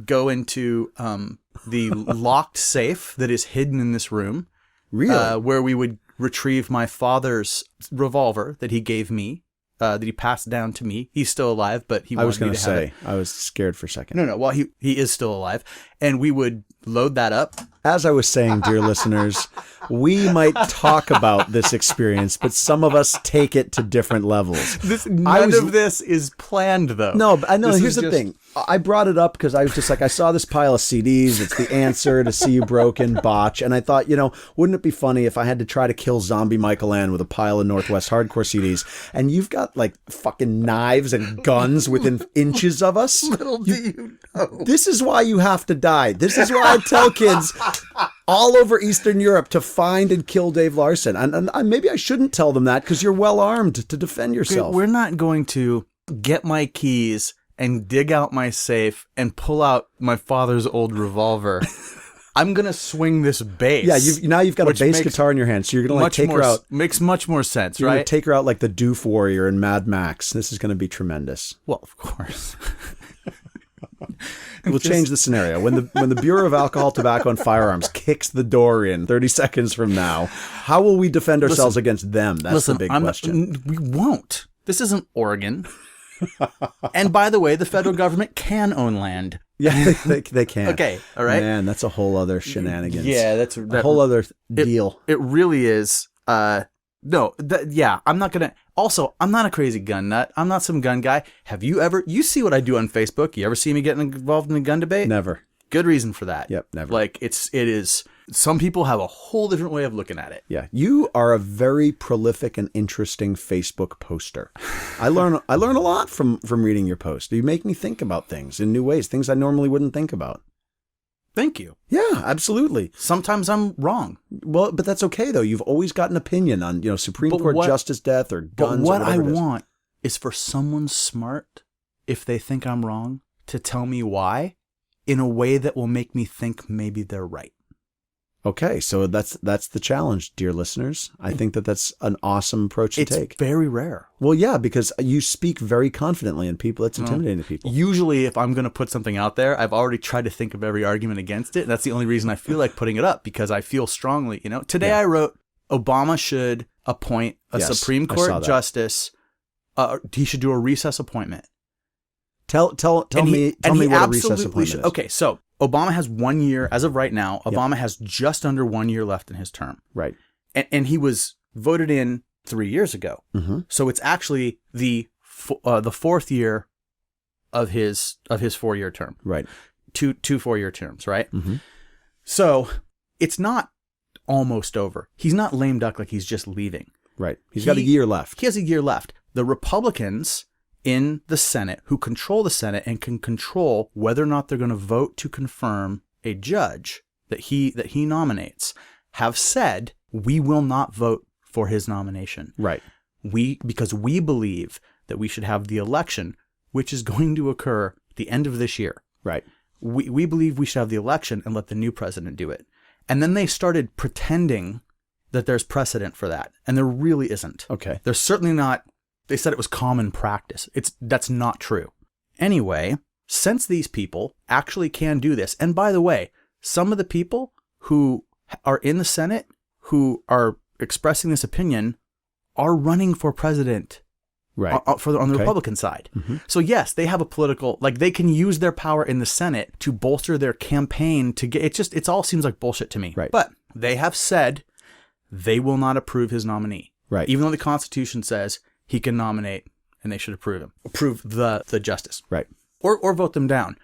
go into the locked safe that is hidden in this room. Really? Where we would retrieve my father's revolver that he gave me. That he passed down to me. He's still alive, but he wanted me to have it. I was scared for a second. No. Well, he is still alive. And we would load that up. As I was saying, dear listeners, we might talk about this experience, but some of us take it to different levels. None of this is planned, though. No, but I know. Here's the thing. I brought it up because I was just like, I saw this pile of CDs. It's the answer to See You Broken, Botch. And I thought, wouldn't it be funny if I had to try to kill zombie Michael Ann with a pile of Northwest hardcore CDs? And you've got like fucking knives and guns within inches of us. Little do you know. This is why you have to die. This is why I tell kids all over Eastern Europe to find and kill Dave Larson. And maybe I shouldn't tell them that because you're well armed to defend yourself. We're not going to get my keys and dig out my safe and pull out my father's old revolver. I'm going to swing this bass. Yeah, now you've got a bass guitar in your hand, so you're going to take her out. Makes much more sense, you're right? Going to take her out like the Doof Warrior in Mad Max. This is going to be tremendous. Well, of course. We'll change the scenario. When the Bureau of Alcohol, Tobacco, and Firearms kicks the door in 30 seconds from now, how will we defend ourselves against them? That's the big question. We won't. This isn't Oregon. And by the way, the federal government can own land. Yeah, they can. Okay, all right. Man, that's a whole other shenanigans. Yeah, that's a whole other deal. It really is. I'm not going to... Also, I'm not a crazy gun nut. I'm not some gun guy. Have you ever... You see what I do on Facebook. You ever see me getting involved in a gun debate? Never. Good reason for that. Yep, never. Like, it is... Some people have a whole different way of looking at it. Yeah, you are a very prolific and interesting Facebook poster. I learn a lot from reading your post. You make me think about things in new ways, things I normally wouldn't think about. Thank you. Yeah, absolutely. Sometimes I'm wrong. Well, but that's okay though. You've always got an opinion on, Supreme Court justice death or guns. But what I want is for someone smart, if they think I'm wrong, to tell me why in a way that will make me think maybe they're right. Okay, so that's the challenge, dear listeners. I think that's an awesome approach to take. It's very rare. Well, yeah, because you speak very confidently, and it's intimidating to people. Usually, if I'm going to put something out there, I've already tried to think of every argument against it, and that's the only reason I feel like putting it up, because I feel strongly. Today I wrote, Obama should appoint a Supreme Court justice. He should do a recess appointment. Tell me what a recess appointment is. Okay, so Obama has 1 year, as of right now, Obama has just under 1 year left in his term. Right. And he was voted in 3 years ago. Mm-hmm. So it's actually the 4th year of his 4 year term. Right. Two 4 year terms, right? Mm-hmm. So it's not almost over. He's not lame duck like he's just leaving. Right. He's got a year left. He has a year left. The Republicans in the Senate who control the Senate and can control whether or not they're going to vote to confirm a judge that he nominates have said, we will not vote for his nomination. Right. Because we believe that we should have the election, which is going to occur at the end of this year. Right. We believe we should have the election and let the new president do it. And then they started pretending that there's precedent for that. And there really isn't. Okay. There's certainly not. They said it was common practice. That's not true. Anyway, since these people actually can do this, and by the way, some of the people who are in the Senate who are expressing this opinion are running for president. Right. On the Republican side. Mm-hmm. So yes, they have a political, they can use their power in the Senate to bolster their campaign to get, it all seems like bullshit to me. Right. But They have said they will not approve his nominee. Right. Even though the Constitution says he can nominate and they should approve him. Approve the justice. Right. Or vote them down.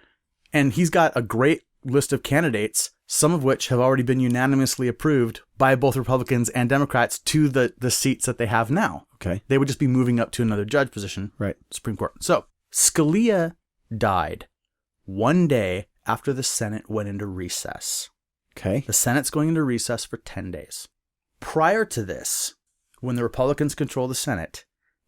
And he's got a great list of candidates, some of which have already been unanimously approved by both Republicans and Democrats to the seats that they have now. Okay. They would just be moving up to another judge position. Right. Supreme Court. So Scalia died one day after the Senate went into recess. Okay. The Senate's going into recess for 10 days. Prior to this, when the Republicans control the Senate,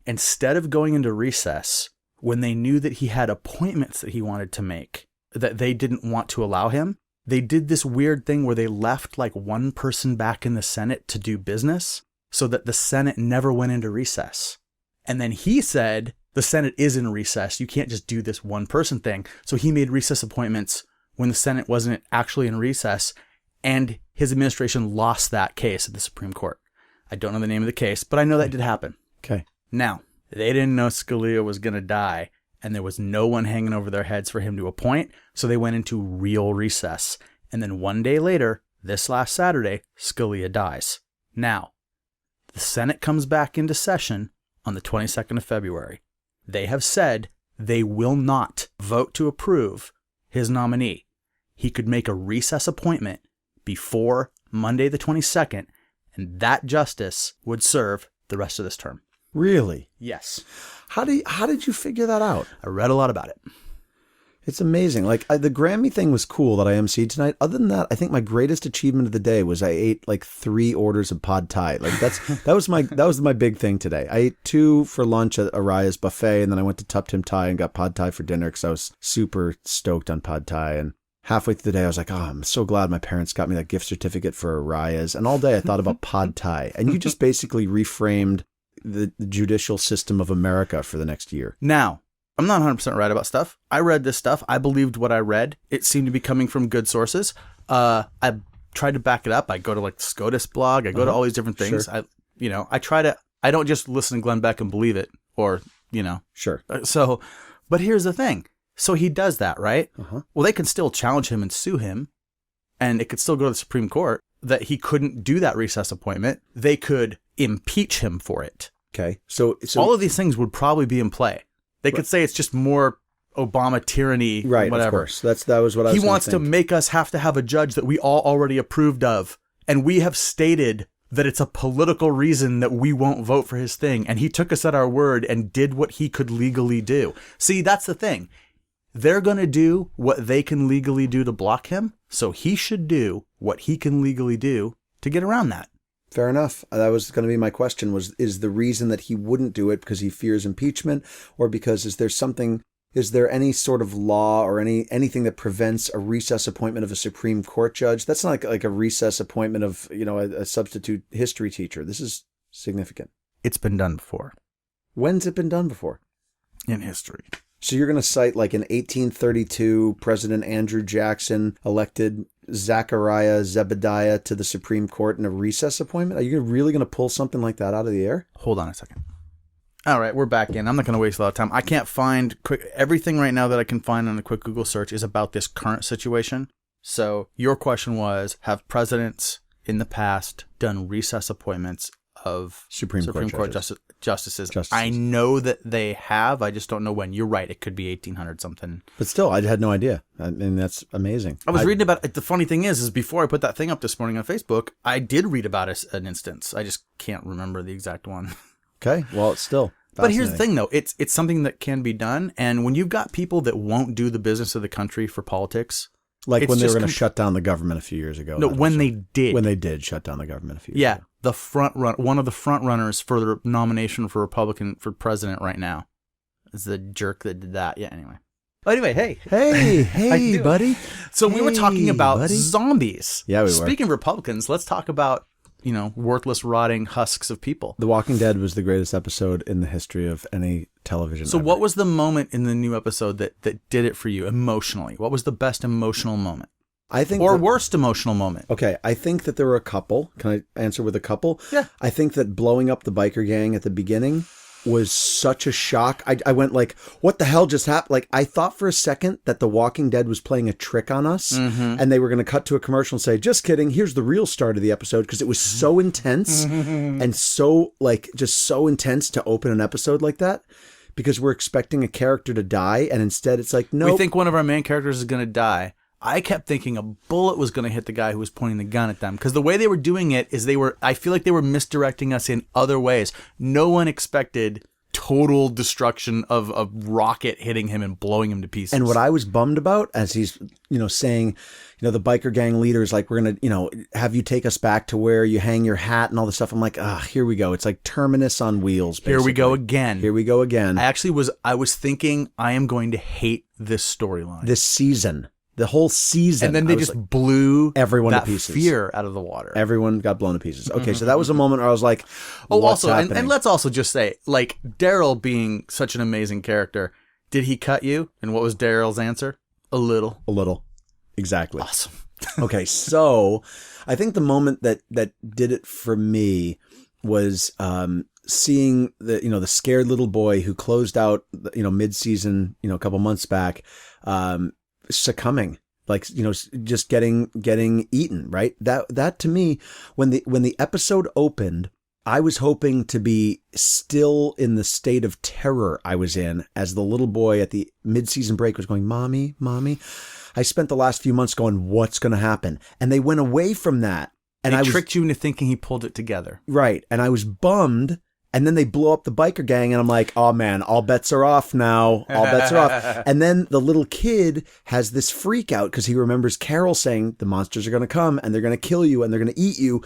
instead of going into recess, when they knew that he had appointments that he wanted to make, that they didn't want to allow him, they did this weird thing where they left like one person back in the Senate to do business so that the Senate never went into recess. And then he said, the Senate is in recess. You can't just do this one person thing. So he made recess appointments when the Senate wasn't actually in recess, and his administration lost that case at the Supreme Court. I don't know the name of the case, but I know that did happen. Okay. Now, they didn't know Scalia was going to die, and there was no one hanging over their heads for him to appoint, so they went into real recess. And then one day later, this last Saturday, Scalia dies. Now, the Senate comes back into session on the 22nd of February. They have said they will not vote to approve his nominee. He could make a recess appointment before Monday the 22nd, and that justice would serve the rest of this term. Really? Yes. How did you figure that out? I read a lot about it. It's amazing. Like the Grammy thing was cool that I emceed tonight. Other than that, I think my greatest achievement of the day was I ate like 3 orders of pad thai. Like that was my big thing today. I ate 2 for lunch at Araya's buffet, and then I went to Tup Tim Thai and got pad thai for dinner because I was super stoked on pad thai. And halfway through the day, I was like, oh, I'm so glad my parents got me that gift certificate for Araya's. And all day I thought about pad thai. And you just basically reframed the judicial system of America for the next year. Now, I'm not 100% right about stuff. I read this stuff. I believed what I read. It seemed to be coming from good sources. I tried to back it up. I go to like the SCOTUS blog. I go to all these different things. Sure. I don't just listen to Glenn Beck and believe it, or, Sure. So, but here's the thing. So he does that, right? Well, they can still challenge him and sue him, and it could still go to the Supreme Court that he couldn't do that recess appointment. They could impeach him for it. Okay. So all of these things would probably be in play. They could say it's just more Obama tyranny, right? Whatever. Of course. That was what I was. He wants to make us have to have a judge that we all already approved of, and we have stated that it's a political reason that we won't vote for his thing. And he took us at our word and did what he could legally do. See, that's the thing. They're going to do what they can legally do to block him, so he should do what he can legally do to get around that. Fair enough. That was going to be my question, is the reason that he wouldn't do it because he fears impeachment, or because is there any sort of law or anything that prevents a recess appointment of a Supreme Court judge? That's not like a recess appointment of, a substitute history teacher. This is significant. It's been done before. When's it been done before? In history. So you're going to cite like in 1832, President Andrew Jackson elected Zachariah Zebediah to the Supreme Court in a recess appointment? Are you really going to pull something like that out of the air? Hold on a second. All right, we're back in. I'm not going to waste a lot of time. I can't find everything right now that I can find on a quick Google search is about this current situation. So your question was, have presidents in the past done recess appointments of Supreme Court justices? I know that they have. I just don't know when. You're right. It could be 1800 something. But still, I had no idea. I mean, that's amazing. I was reading about it. The funny thing is before I put that thing up this morning on Facebook, I did read about an instance. I just can't remember the exact one. Okay. Well, it's still But here's the thing, though. It's something that can be done. And when you've got people that won't do the business of the country for politics. Like when they were going to shut down the government a few years ago. No, when they did. When they did shut down the government a few years ago. Yeah. One of the front runners for the nomination for Republican for president right now is the jerk that did that. Yeah, anyway. But anyway, hey, buddy. So we were talking about zombies. Yeah, we were. Speaking of Republicans, let's talk about, worthless, rotting husks of people. The Walking Dead was the greatest episode in the history of any television. So what was the moment in the new episode that did it for you emotionally? What was the best emotional moment? I think, worst emotional moment? Okay, I think that there were a couple. Can I answer with a couple? Yeah. I think that blowing up the biker gang at the beginning was such a shock. I went like, what the hell just happened? Like, I thought for a second that The Walking Dead was playing a trick on us and they were going to cut to a commercial and say, just kidding, here's the real start of the episode, because it was so intense and so, like, just so intense to open an episode like that, because we're expecting a character to die, and instead it's like, no. We think one of our main characters is going to die. I kept thinking a bullet was going to hit the guy who was pointing the gun at them, because the way they were doing it is I feel like they were misdirecting us in other ways. No one expected total destruction of a rocket hitting him and blowing him to pieces. And what I was bummed about, as he's, saying, the biker gang leader is like, we're going to, have you take us back to where you hang your hat and all this stuff. I'm like, here we go. It's like Terminus on wheels, basically. Here we go again. Here we go again. I was thinking I am going to hate this storyline. This season. The whole season. And then they just blew everyone that to pieces. Fear out of the water. Everyone got blown to pieces. Okay, so that was a moment where I was like, and let's also just say, like, Daryl being such an amazing character, did he cut you? And what was Daryl's answer? A little. A little. Exactly. Awesome. Okay, so I think the moment that did it for me was seeing the scared little boy who closed out, mid-season, a couple months back, succumbing, like, just getting eaten, right? That to me, when the episode opened, I was hoping to be still in the state of terror I was in as the little boy at the mid-season break was going, "Mommy, Mommy." I spent the last few months going, what's going to happen? And they went away from that. And I tricked you into thinking he pulled it together. Right. And I was bummed. And then they blow up the biker gang, and I'm like, oh man, all bets are off now. All bets are off. And then the little kid has this freak out because he remembers Carol saying the monsters are going to come and they're going to kill you and they're going to eat you.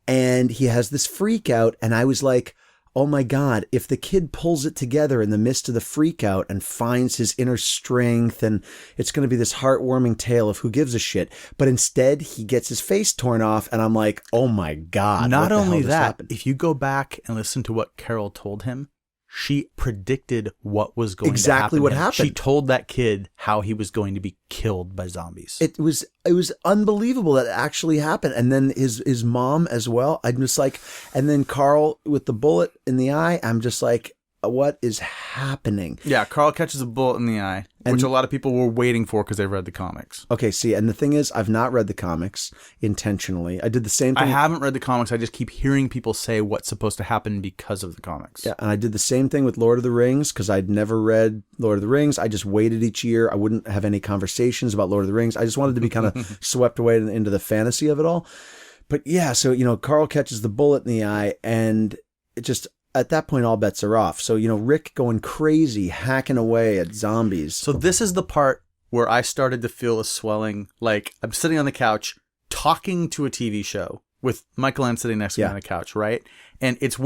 And he has this freak out. And I was like, oh my God, if the kid pulls it together in the midst of the freak out and finds his inner strength, and it's going to be this heartwarming tale of who gives a shit. But instead he gets his face torn off, and I'm like, oh my God. Not only that, if you go back and listen to what Carol told him, she predicted what was going to happen. Exactly what happened. She told that kid how he was going to be killed by zombies. It was unbelievable that it actually happened. And then his mom as well. I'm just like, and then Carl with the bullet in the eye. I'm just like, what is happening? Yeah, Carl catches a bullet in the eye, which a lot of people were waiting for because they've read the comics. Okay, see, and the thing is, I've not read the comics intentionally. I did the same thing. I haven't read the comics. I just keep hearing people say what's supposed to happen because of the comics. Yeah, and I did the same thing with Lord of the Rings because I'd never read Lord of the Rings. I just waited each year. I wouldn't have any conversations about Lord of the Rings. I just wanted to be kind of swept away into the fantasy of it all. But yeah, so, Carl catches the bullet in the eye, and it just... At that point, all bets are off. So, Rick going crazy, hacking away at zombies. So this is the part where I started to feel a swelling. Like, I'm sitting on the couch talking to a TV show with Michael M sitting next to me on the couch, right? And it's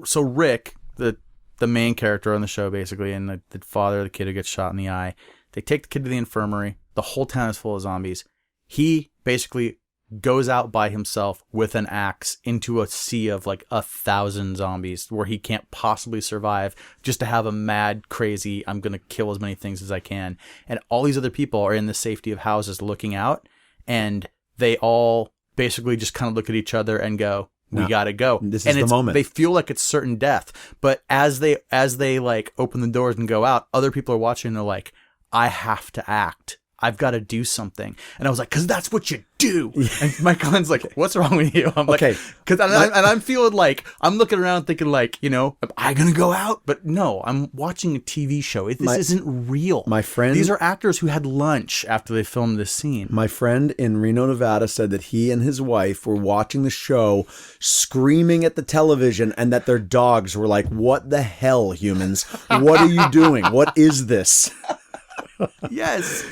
so Rick, the main character on the show, basically, and the father of the kid who gets shot in the eye, they take the kid to the infirmary. The whole town is full of zombies. He basically goes out by himself with an axe into a sea of like 1,000 zombies where he can't possibly survive, just to have a mad, crazy, I'm going to kill as many things as I can. And all these other people are in the safety of houses looking out, and they all basically just kind of look at each other and go, we gotta go. This is the moment. They feel like it's certain death. But as they like open the doors and go out, other people are watching and they're like, I have to act. I've got to do something. And I was like, because that's what you do. And my Glenn's like, what's wrong with you? I'm like, okay. And I'm feeling like, I'm looking around thinking like, am I going to go out? But no, I'm watching a TV show. This isn't real. My friend. These are actors who had lunch after they filmed this scene. My friend in Reno, Nevada said that he and his wife were watching the show, screaming at the television, and that their dogs were like, what the hell, humans? What are you doing? What is this? Yes.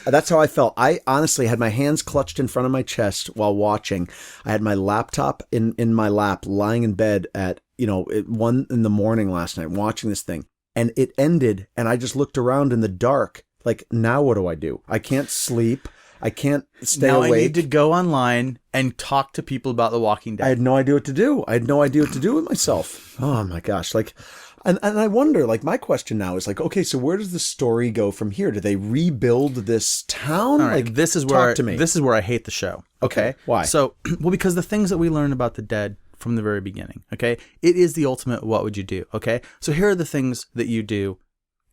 That's how I felt. I honestly had my hands clutched in front of my chest while watching. I had my laptop in my lap, lying in bed at, 1 a.m. last night, watching this thing. And it ended, and I just looked around in the dark. Like, now what do I do? I can't sleep. I can't stay awake. Now I need to go online and talk to people about The Walking Dead. I had no idea what to do. I had no idea what to do with myself. Oh my gosh. Like, and I wonder, like, my question now is like, okay, so where does the story go from here? Do they rebuild this town? All right, like, this is where I hate the show. Okay. Why? So, because the things that we learn about the dead from the very beginning. Okay. It is the ultimate what would you do? Okay. So here are the things that you do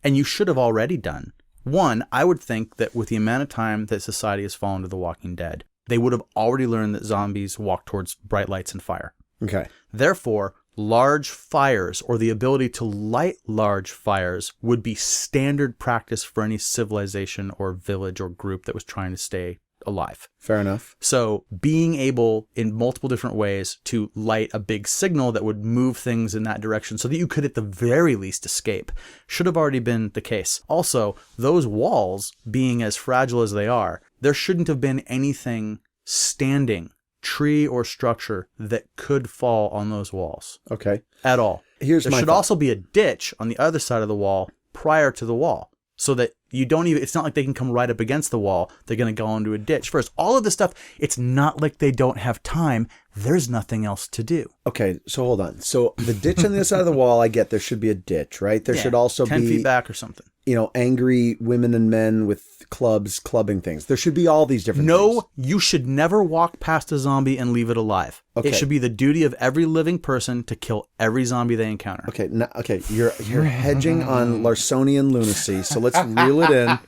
and you should have already done. One, I would think that with the amount of time that society has fallen to The Walking Dead, they would have already learned that zombies walk towards bright lights and fire. Okay. Therefore, large fires or the ability to light large fires would be standard practice for any civilization or village or group that was trying to stay alive. Fair enough. So being able in multiple different ways to light a big signal that would move things in that direction so that you could at the very least escape should have already been the case. Also, those walls being as fragile as they are, there shouldn't have been anything standing, tree or structure, that could fall on those walls. Okay. At all. There should thought. also be a ditch on the other side of the wall prior to the wall. So that you don't even, it's not like they can come right up against the wall. They're going to go into a ditch first. All of this stuff, it's not like they don't have time. There's nothing else to do. Okay, so hold on. So the ditch on the other side of the wall, I get there should be a ditch, right? There should also 10 be 10 feet back or something. Angry women and men with clubs clubbing things. There should be all these different things. No, you should never walk past a zombie and leave it alive. Okay. It should be the duty of every living person to kill every zombie they encounter. Okay, you're hedging on Larsonian lunacy, so let's reel it in.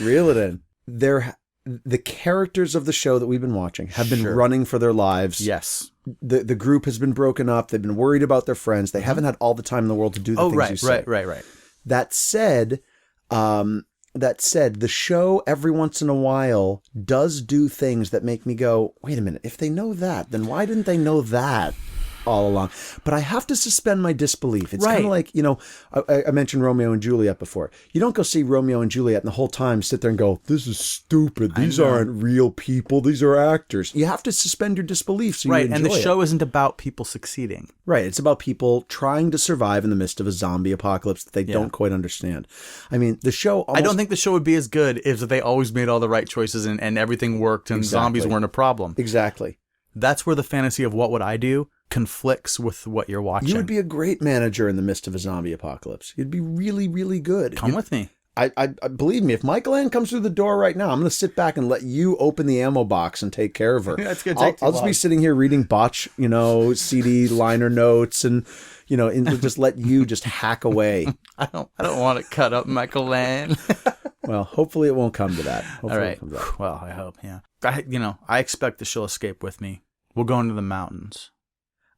Reel it in. The characters of the show that we've been watching have been running for their lives. Yes. The group has been broken up. They've been worried about their friends. They haven't had all the time in the world to do the things you say. Right. That said, the show every once in a while does do things that make me go, wait a minute, if they know that, then why didn't they know that all along? But I have to suspend my disbelief. It's kind of like, I mentioned Romeo and Juliet before. You don't go see Romeo and Juliet and the whole time sit there and go, this is stupid. These aren't real people. These are actors. You have to suspend your disbelief so you enjoy it. And the show isn't about people succeeding. Right. It's about people trying to survive in the midst of a zombie apocalypse that they don't quite understand. I mean, the show I don't think the show would be as good if they always made all the right choices and everything worked and zombies weren't a problem. Exactly. That's where the fantasy of what would I do conflicts with what you're watching. You would be a great manager in the midst of a zombie apocalypse. You'd be really, really good. Come with me. I believe me, if Michael Ann comes through the door right now, I'm going to sit back and let you open the ammo box and take care of her. That's going to take too I'll just be sitting here reading botch, CD liner notes and just let you just hack away. I don't want to cut up Michael Ann. Well, hopefully it won't come to that. All right. Well, I hope, yeah. I expect that she'll escape with me. We'll go into the mountains.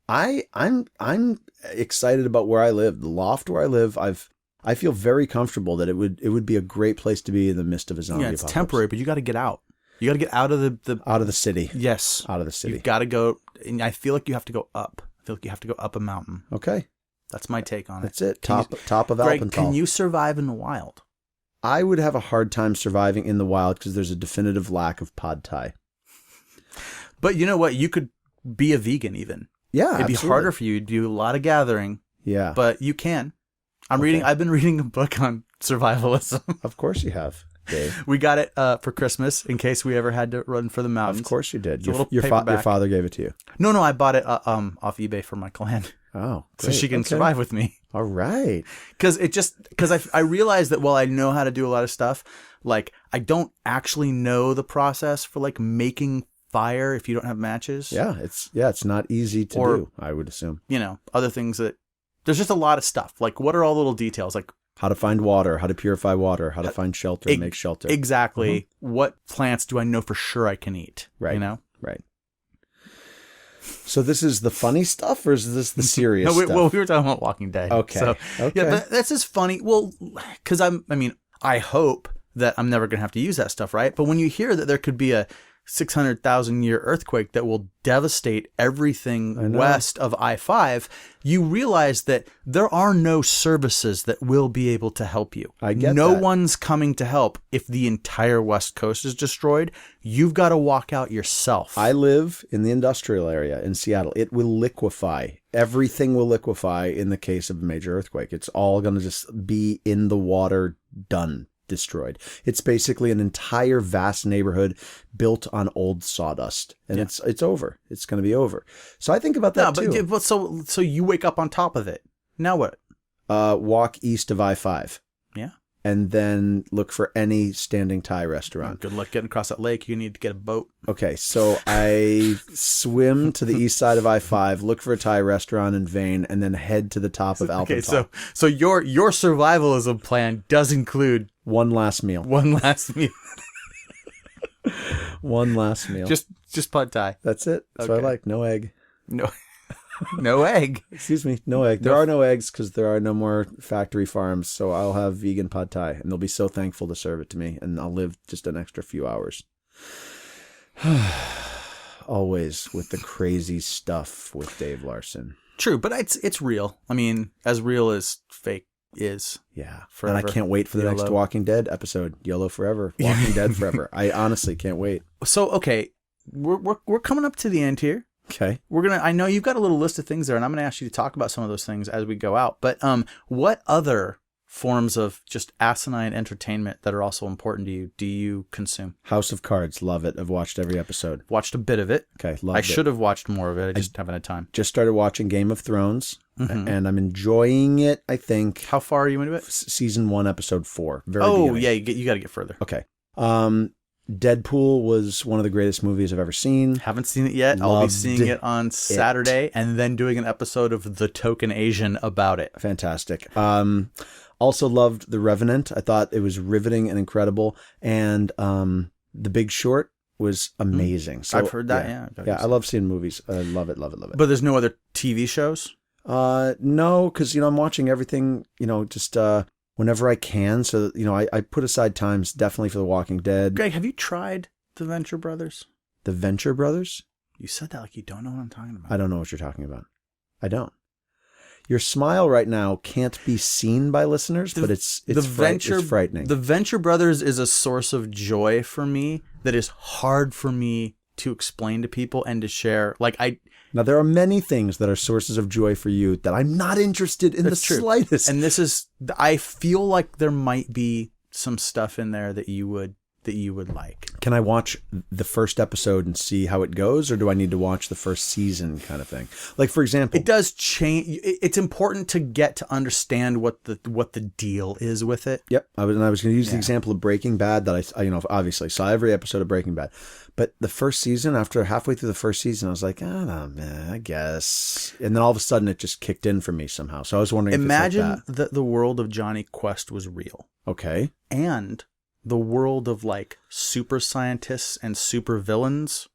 I'm excited about where I live. The loft where I live, I feel very comfortable that it would be a great place to be in the midst of a zombie apocalypse. It's temporary, but you got to get out. You got to get out of the city. Yes. Out of the city. You've got to go, and I feel like you have to go up. I feel like you have to go up a mountain. Okay. That's my take on it. That's it. Top of Greg, Alpenthal. can you survive in the wild? I would have a hard time surviving in the wild because there's a definitive lack of pad thai. But you know what? You could be a vegan even. Yeah, It'd be harder for you. You'd do a lot of gathering. Yeah. But you can. I've been reading a book on survivalism. Of course you have, Dave. We got it for Christmas in case we ever had to run for the mountains. Of course you did. Your father gave it to you. No, I bought it off eBay for my client. Oh, great. So she can survive with me. All right. Because I realized that while I know how to do a lot of stuff, like I don't actually know the process for like making fire if you don't have matches. Yeah, it's not easy to do, I would assume. Other things that there's just a lot of stuff. Like what are all the little details? Like how to find water, how to purify water, how to find shelter and make shelter. Exactly. Mm-hmm. What plants do I know for sure I can eat? Right. Right. So this is the funny stuff, or is this the serious stuff? Well, we were talking about Walking Dead. Okay. So, yeah, but this is funny. Well, because I hope that I'm never going to have to use that stuff, right? But when you hear that there could be a 600,000-year earthquake that will devastate everything west of I-5, you realize that there are no services that will be able to help you. I get No that. one's coming to help if the entire West Coast is destroyed. You've got to walk out yourself. I live in the industrial area in Seattle. It will liquefy. Everything will liquefy in the case of a major earthquake. It's all going to just be in the water, done. Destroyed. It's basically an entire vast neighborhood built on old sawdust, and it's over. It's going to be over. So I think about that too. But so you wake up on top of it. Now what? Walk east of I-5. Yeah. and then look for any standing Thai restaurant. Good luck getting across that lake. You need to get a boat. Okay, so I swim to the east side of I-5, look for a Thai restaurant in Vane, and then head to the top of Alpental. Okay, so your survivalism plan does include one last meal. One last meal. One last meal. Just pad thai. That's it. That's what I like. No egg. No. No egg. Excuse me. No egg. There are no eggs because there are no more factory farms. So I'll have vegan pad thai, and they'll be so thankful to serve it to me, and I'll live just an extra few hours. Always with the crazy stuff with Dave Larson. True, but it's real. I mean, as real as fake is. Yeah. Forever. And I can't wait for the next Walking Dead episode. YOLO forever. Walking Dead forever. I honestly can't wait. So, okay, we're coming up to the end here. Okay. I know you've got a little list of things there, and I'm going to ask you to talk about some of those things as we go out. But what other forms of just asinine entertainment that are also important to you do you consume? House of Cards. Love it. I've watched every episode. Watched a bit of it. Okay. Loved it. I should have watched more of it. I just haven't had time. Just started watching Game of Thrones, and I'm enjoying it, I think. How far are you into it? Season 1, episode 4. Beginning. Yeah, you got to get further. Okay. Deadpool was one of the greatest movies I've ever seen. Haven't seen it yet. I'll be seeing it on Saturday and then doing an episode of The Token Asian about it. Fantastic. Also loved The Revenant. I thought it was riveting and incredible. And The Big Short was amazing. So, I've heard that, yeah. I love seeing movies. I love it, love it, love it. But there's no other TV shows? No, because, I'm watching everything, just whenever I can. So, I put aside times definitely for The Walking Dead. Greg, have you tried The Venture Brothers? The Venture Brothers? You said that like you don't know what I'm talking about. I don't know what you're talking about. I don't. Your smile right now can't be seen by listeners, but it's frightening. The Venture Brothers is a source of joy for me that is hard for me to explain to people and to share. Now, there are many things that are sources of joy for you that I'm not interested in the slightest. And I feel like there might be some stuff in there that you would like. Can I watch the first episode and see how it goes, or do I need to watch the first season kind of thing? Like, for example, it does change. It's important to get to understand what the deal is with it. Yep. I was going to use the example of Breaking Bad that I obviously saw every episode of Breaking Bad. But the first season, after halfway through the first season, I was like, I guess. And then all of a sudden it just kicked in for me somehow. So I was wondering Imagine if it's like that. The world of Johnny Quest was real. Okay. And the world of super scientists and super villains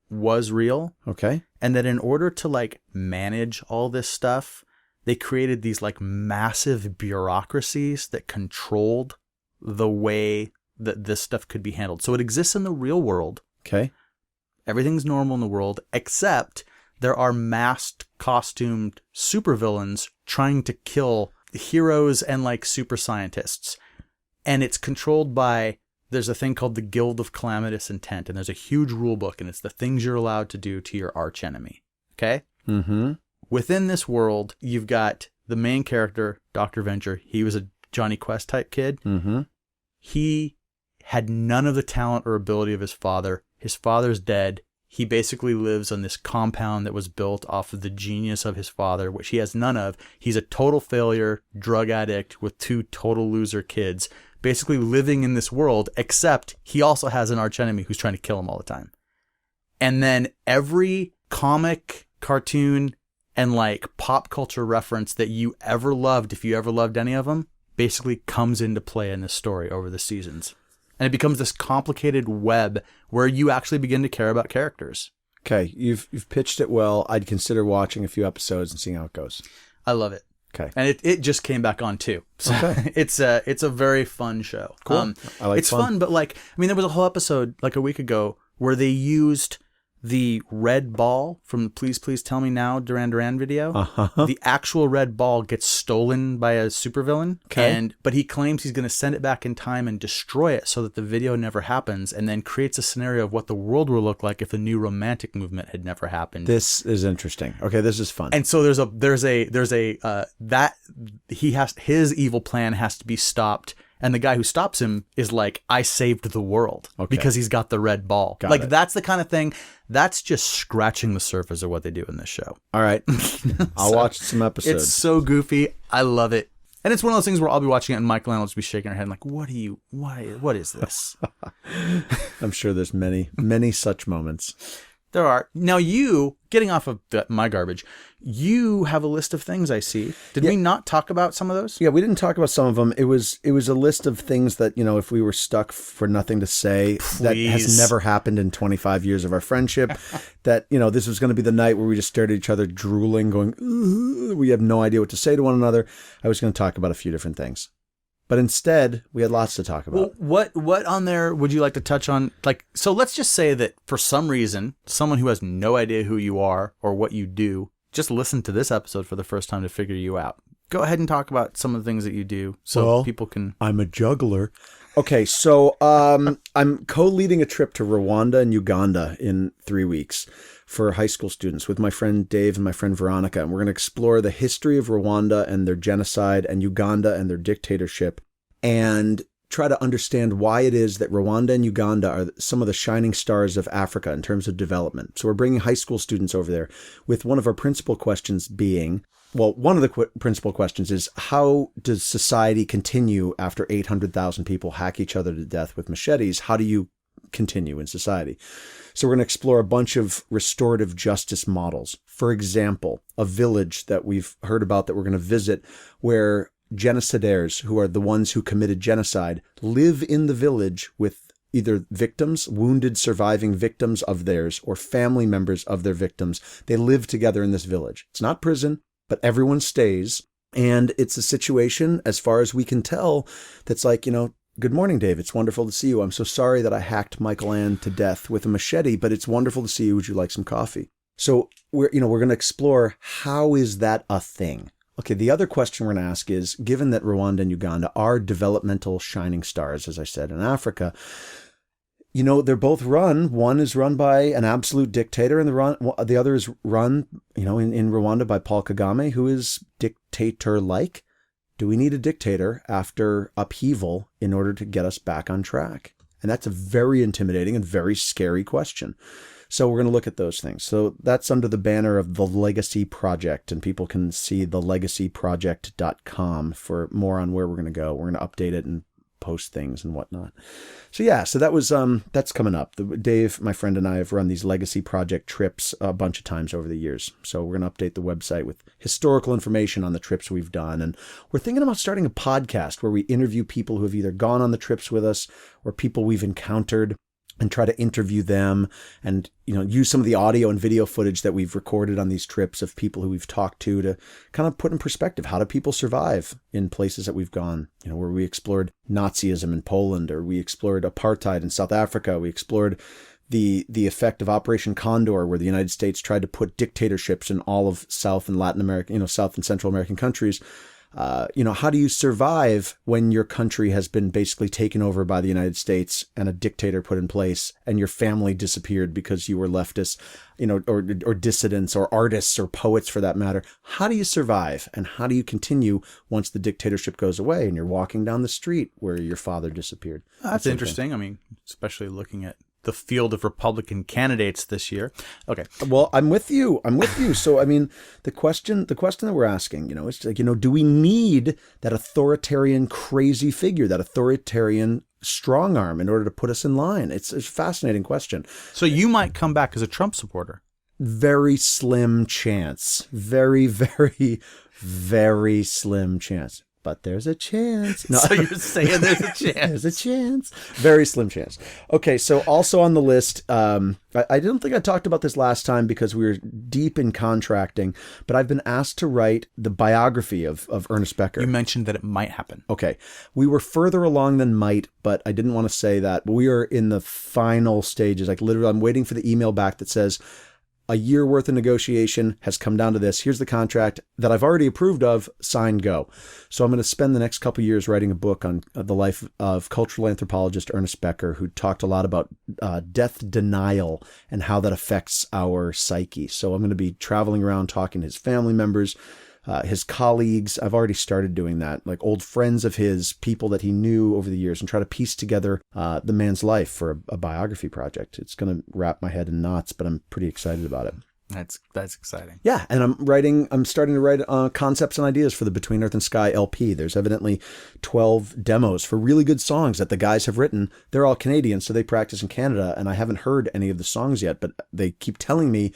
was real. Okay. And that in order to manage all this stuff, they created these massive bureaucracies that controlled the way that this stuff could be handled. So it exists in the real world. Okay. Everything's normal in the world, except there are masked, costumed supervillains trying to kill heroes and super scientists. And it's controlled by, there's a thing called the Guild of Calamitous Intent, and there's a huge rule book, and it's the things you're allowed to do to your archenemy. Okay? Mm-hmm. Within this world, you've got the main character, Dr. Venture. He was a Johnny Quest type kid. Mm-hmm. He had none of the talent or ability of his father. His father's dead. He basically lives on this compound that was built off of the genius of his father, which he has none of. He's a total failure, drug addict with 2 total loser kids, basically living in this world, except he also has an archenemy who's trying to kill him all the time. And then every comic, cartoon, and pop culture reference that you ever loved, if you ever loved any of them, basically comes into play in this story over the seasons. And it becomes this complicated web where you actually begin to care about characters. Okay, you've pitched it well. I'd consider watching a few episodes and seeing how it goes. I love it. Okay. And it just came back on too. So okay. It's a very fun show. Cool. I like it's fun, but there was a whole episode a week ago where they used the red ball from the Please Please Tell Me Now Duran Duran video. Uh-huh. The actual red ball gets stolen by a supervillain. Okay. But he claims he's going to send it back in time and destroy it so that the video never happens, and then creates a scenario of what the world will look like if the new romantic movement had never happened. This is interesting. Okay, this is fun. And so his evil plan has to be stopped. And the guy who stops him is I saved the world because he's got the red ball. Got it. That's the kind of thing, that's just scratching the surface of what they do in this show. All right. I'll watch some episodes. It's so goofy. I love it. And it's one of those things where I'll be watching it and Michael and I'll just be shaking our head like, what is this? I'm sure there's many, many such moments. There are. Now you, getting off of my garbage, you have a list of things I see. Did we not talk about some of those? Yeah, we didn't talk about some of them. It was a list of things that, if we were stuck for nothing to say, that has never happened in 25 years of our friendship, that, this was going to be the night where we just stared at each other drooling, going, ugh, we have no idea what to say to one another. I was going to talk about a few different things. But instead, we had lots to talk about. Well, what on there would you like to touch on? So let's just say that for some reason, someone who has no idea who you are or what you do, just listen to this episode for the first time to figure you out. Go ahead and talk about some of the things that you do so people can... I'm a juggler. Okay, so I'm co-leading a trip to Rwanda and Uganda in 3 weeks for high school students with my friend Dave and my friend Veronica. And we're going to explore the history of Rwanda and their genocide and Uganda and their dictatorship and try to understand why it is that Rwanda and Uganda are some of the shining stars of Africa in terms of development. So we're bringing high school students over there with one of our principal questions being, one of the principal questions is, how does society continue after 800,000 people hack each other to death with machetes? How do you continue in society? So we're going to explore a bunch of restorative justice models. For example, a village that we've heard about that we're going to visit where genocidaires, who are the ones who committed genocide, live in the village with either victims, wounded surviving victims of theirs, or family members of their victims. They live together in this village. It's not prison, but everyone stays. And it's a situation, as far as we can tell, that's like, good morning, Dave. It's wonderful to see you. I'm so sorry that I hacked Michael Ann to death with a machete, but it's wonderful to see you. Would you like some coffee? So we're going to explore, how is that a thing? Okay, the other question we're going to ask is, given that Rwanda and Uganda are developmental shining stars, as I said, in Africa, they're both one is run by an absolute dictator, and the other is run, in Rwanda by Paul Kagame, who is dictator-like. Do we need a dictator after upheaval in order to get us back on track? And that's a very intimidating and very scary question. So we're going to look at those things. So that's under the banner of the Legacy Project, and people can see thelegacyproject.com for more on where we're going to go. We're going to update it and post things and whatnot. So that was that's coming up. Dave, my friend, and I have run these Legacy Project trips a bunch of times over the years. So we're going to update the website with historical information on the trips we've done. And we're thinking about starting a podcast where we interview people who have either gone on the trips with us or people we've encountered, and try to interview them and, use some of the audio and video footage that we've recorded on these trips of people who we've talked to kind of put in perspective, how do people survive in places that we've gone, where we explored Nazism in Poland, or we explored apartheid in South Africa. We explored the effect of Operation Condor, where the United States tried to put dictatorships in all of South and Latin America, South and Central American countries. How do you survive when your country has been basically taken over by the United States and a dictator put in place, and your family disappeared because you were leftists, or dissidents or artists or poets for that matter? How do you survive, and how do you continue once the dictatorship goes away and you're walking down the street where your father disappeared? That's interesting. I mean, especially looking at the field of Republican candidates this year. Okay. Well, I'm with you. So, I mean, the question that we're asking, it's like, do we need that authoritarian crazy figure, that authoritarian strong arm in order to put us in line? It's a fascinating question. So you might come back as a Trump supporter. Very slim chance. Very, very, very slim chance. But there's a chance. No. So you're saying there's a chance. There's a chance. Very slim chance. Okay, so also on the list, I didn't think I talked about this last time because we were deep in contracting, but I've been asked to write the biography of Ernest Becker. You mentioned that it might happen. Okay. We were further along than might, but I didn't want to say that. We are in the final stages. Like literally, I'm waiting for the email back that says, a year worth of negotiation has come down to this. Here's the contract that I've already approved of. Sign, go. So I'm going to spend the next couple of years writing a book on the life of cultural anthropologist Ernest Becker, who talked a lot about death denial and how that affects our psyche. So I'm going to be traveling around talking to his family members, his colleagues. I've already started doing that, like old friends of his, people that he knew over the years, and try to piece together the man's life for a biography project. It's going to wrap my head in knots, but I'm pretty excited about it. That's exciting. Yeah, and I'm starting to write concepts and ideas for the Between Earth and Sky LP. There's evidently 12 demos for really good songs that the guys have written. They're all Canadian, so they practice in Canada, and I haven't heard any of the songs yet, but they keep telling me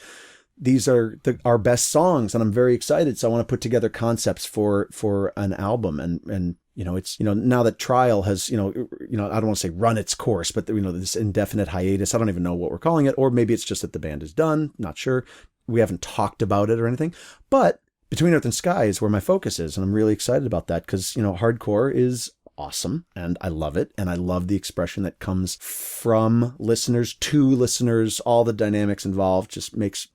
these are our best songs, and I'm very excited. So I want to put together concepts for an album, and it's now that Trial has I don't want to say run its course, but this indefinite hiatus. I don't even know what we're calling it, or maybe it's just that the band is done. Not sure. We haven't talked about it or anything, but Between Earth and Sky is where my focus is, and I'm really excited about that because hardcore is awesome, and I love it, and I love the expression that comes from listeners to listeners. All the dynamics involved just makes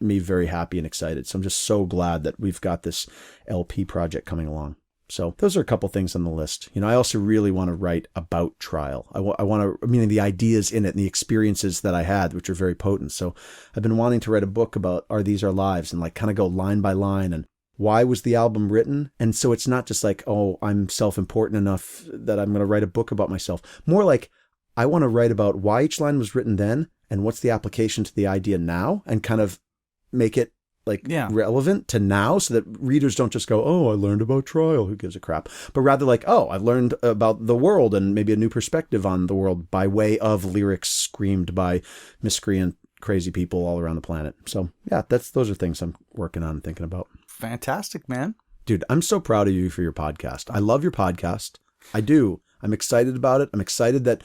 me very happy and excited. So I'm just so glad that we've got this LP project coming along. So those are a couple things on the list. I also really want to write about Trial. The ideas in it and the experiences that I had, which are very potent. So I've been wanting to write a book about Are These Our Lives, and kind of go line by line and why was the album written? And so it's not just like, oh, I'm self-important enough that I'm going to write a book about myself. More like I want to write about why each line was written then and what's the application to the idea now, and kind of make it relevant to now, so that readers don't just go, oh, I learned about Trial, who gives a crap, but rather like, oh, I've learned about the world and maybe a new perspective on the world by way of lyrics screamed by miscreant crazy people all around the planet. So yeah, those are things I'm working on and thinking about. Fantastic, man. Dude, I'm so proud of you for your podcast. I love your podcast. I do. I'm excited about it. I'm excited that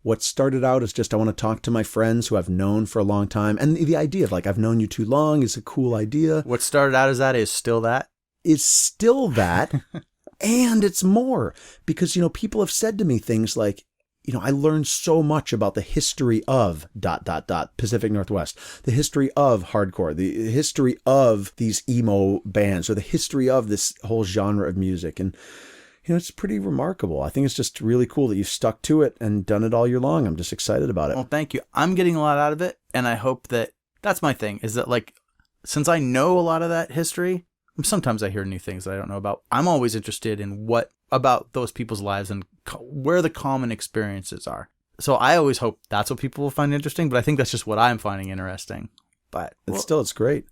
what started out as just I want to talk to my friends who I've known for a long time. And the idea of I've known you too long is a cool idea. What started out as that is still that? Is still that. And it's more. Because, people have said to me things like, I learned so much about the history of ... Pacific Northwest, the history of hardcore, the history of these emo bands, or the history of this whole genre of music. And it's pretty remarkable. I think it's just really cool that you've stuck to it and done it all year long. I'm just excited about it. Well, thank you. I'm getting a lot out of it, and I hope that's my thing, is that since I know a lot of that history, sometimes I hear new things that I don't know about. I'm always interested in what about those people's lives and where the common experiences are. So I always hope that's what people will find interesting, but I think that's just what I'm finding interesting. But it's great.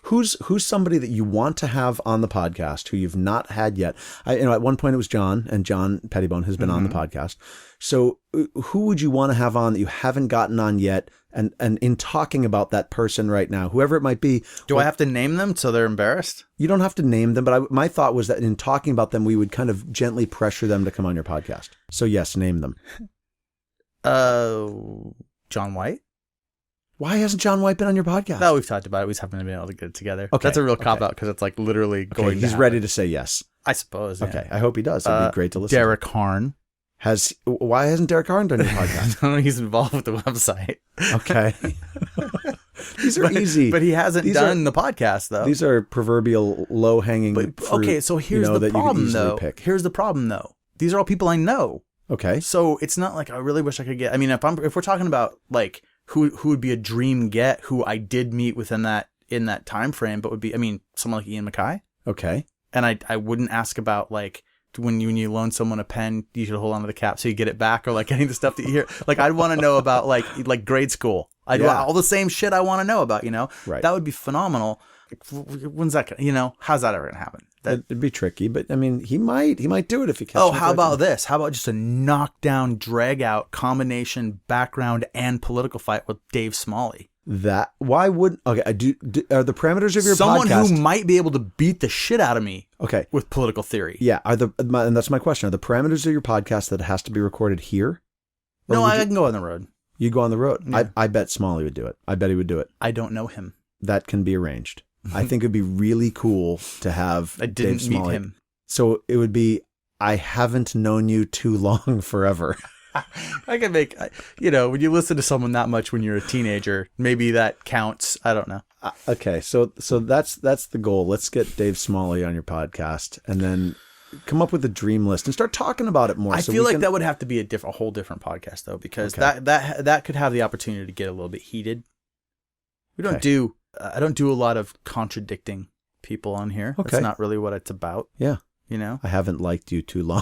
Who's somebody that you want to have on the podcast who you've not had yet? At one point it was John, and John Pettibone has been on the podcast. So who would you want to have on that you haven't gotten on yet? And in talking about that person right now, whoever it might be. Do I have to name them so they're embarrassed? You don't have to name them, but my thought was that in talking about them, we would kind of gently pressure them to come on your podcast. So yes, name them. John White? Why hasn't John White been on your podcast? No, we've talked about it. We just haven't been able to get it together. Okay. That's a real cop-out because it's literally going He's ready to say yes. I suppose. Yeah. Okay. I hope he does. That'd be great to listen Derek Harn. Why hasn't Derek Harn done your podcast? I don't know. He's involved with the website. Okay. These are easy. But he hasn't done the podcast, though. These are proverbial low-hanging fruit. Okay, so here's the problem, though. Here's the problem, though. These are all people I know. Okay. So it's not like I really wish I could get... I mean, if we're talking about, who would be a dream get, who I did meet within in that time frame, but would be, someone like Ian MacKay. Okay. And I wouldn't ask about, when you loan someone a pen, you should hold on to the cap so you get it back, or any of the stuff that you hear. I'd want to know about like grade school. I'd want all the same shit I want to know about, Right. That would be phenomenal. When's that how's that ever gonna happen? It'd be tricky, but he might do it if he can. Oh, how about this? How about just a knockdown, drag out combination background and political fight with Dave Smalley? Why would are the parameters of your someone podcast who might be able to beat the shit out of me? Okay, with political theory. Yeah, and that's my question. Are the parameters of your podcast that it has to be recorded here? No, I can go on the road. You go on the road. Yeah. I bet Smalley would do it. I bet he would do it. I don't know him. That can be arranged. I think it'd be really cool to have I didn't Dave Smalley. meet him. So it would be, I haven't known you too long forever. I can make, when you listen to someone that much when you're a teenager, maybe that counts. I don't know. Okay. So that's the goal. Let's get Dave Smalley on your podcast and then come up with a dream list and start talking about it more. I feel like that would have to be a whole different podcast though, because that could have the opportunity to get a little bit heated. I don't do a lot of contradicting people on here. Okay. That's not really what it's about. Yeah. I haven't liked you too long.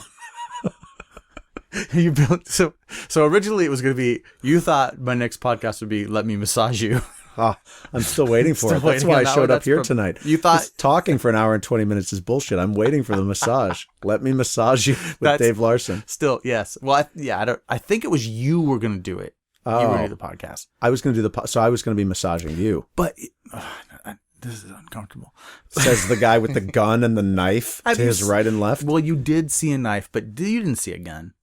So originally it was going to be, you thought my next podcast would be, let me massage you. I'm still waiting for Still it. That's waiting why I on that showed one. up here That's from- tonight. You thought- Just talking for an hour and 20 minutes is bullshit. I'm waiting for the massage. Let me massage you with That's- Dave Larson. Still, yes. Well, I think it was you were going to do it. You were going to do the podcast. I was going to do so I was going to be massaging you. But this is uncomfortable. Says the guy with the gun and the knife to his right and left. Well, you did see a knife, but you didn't see a gun.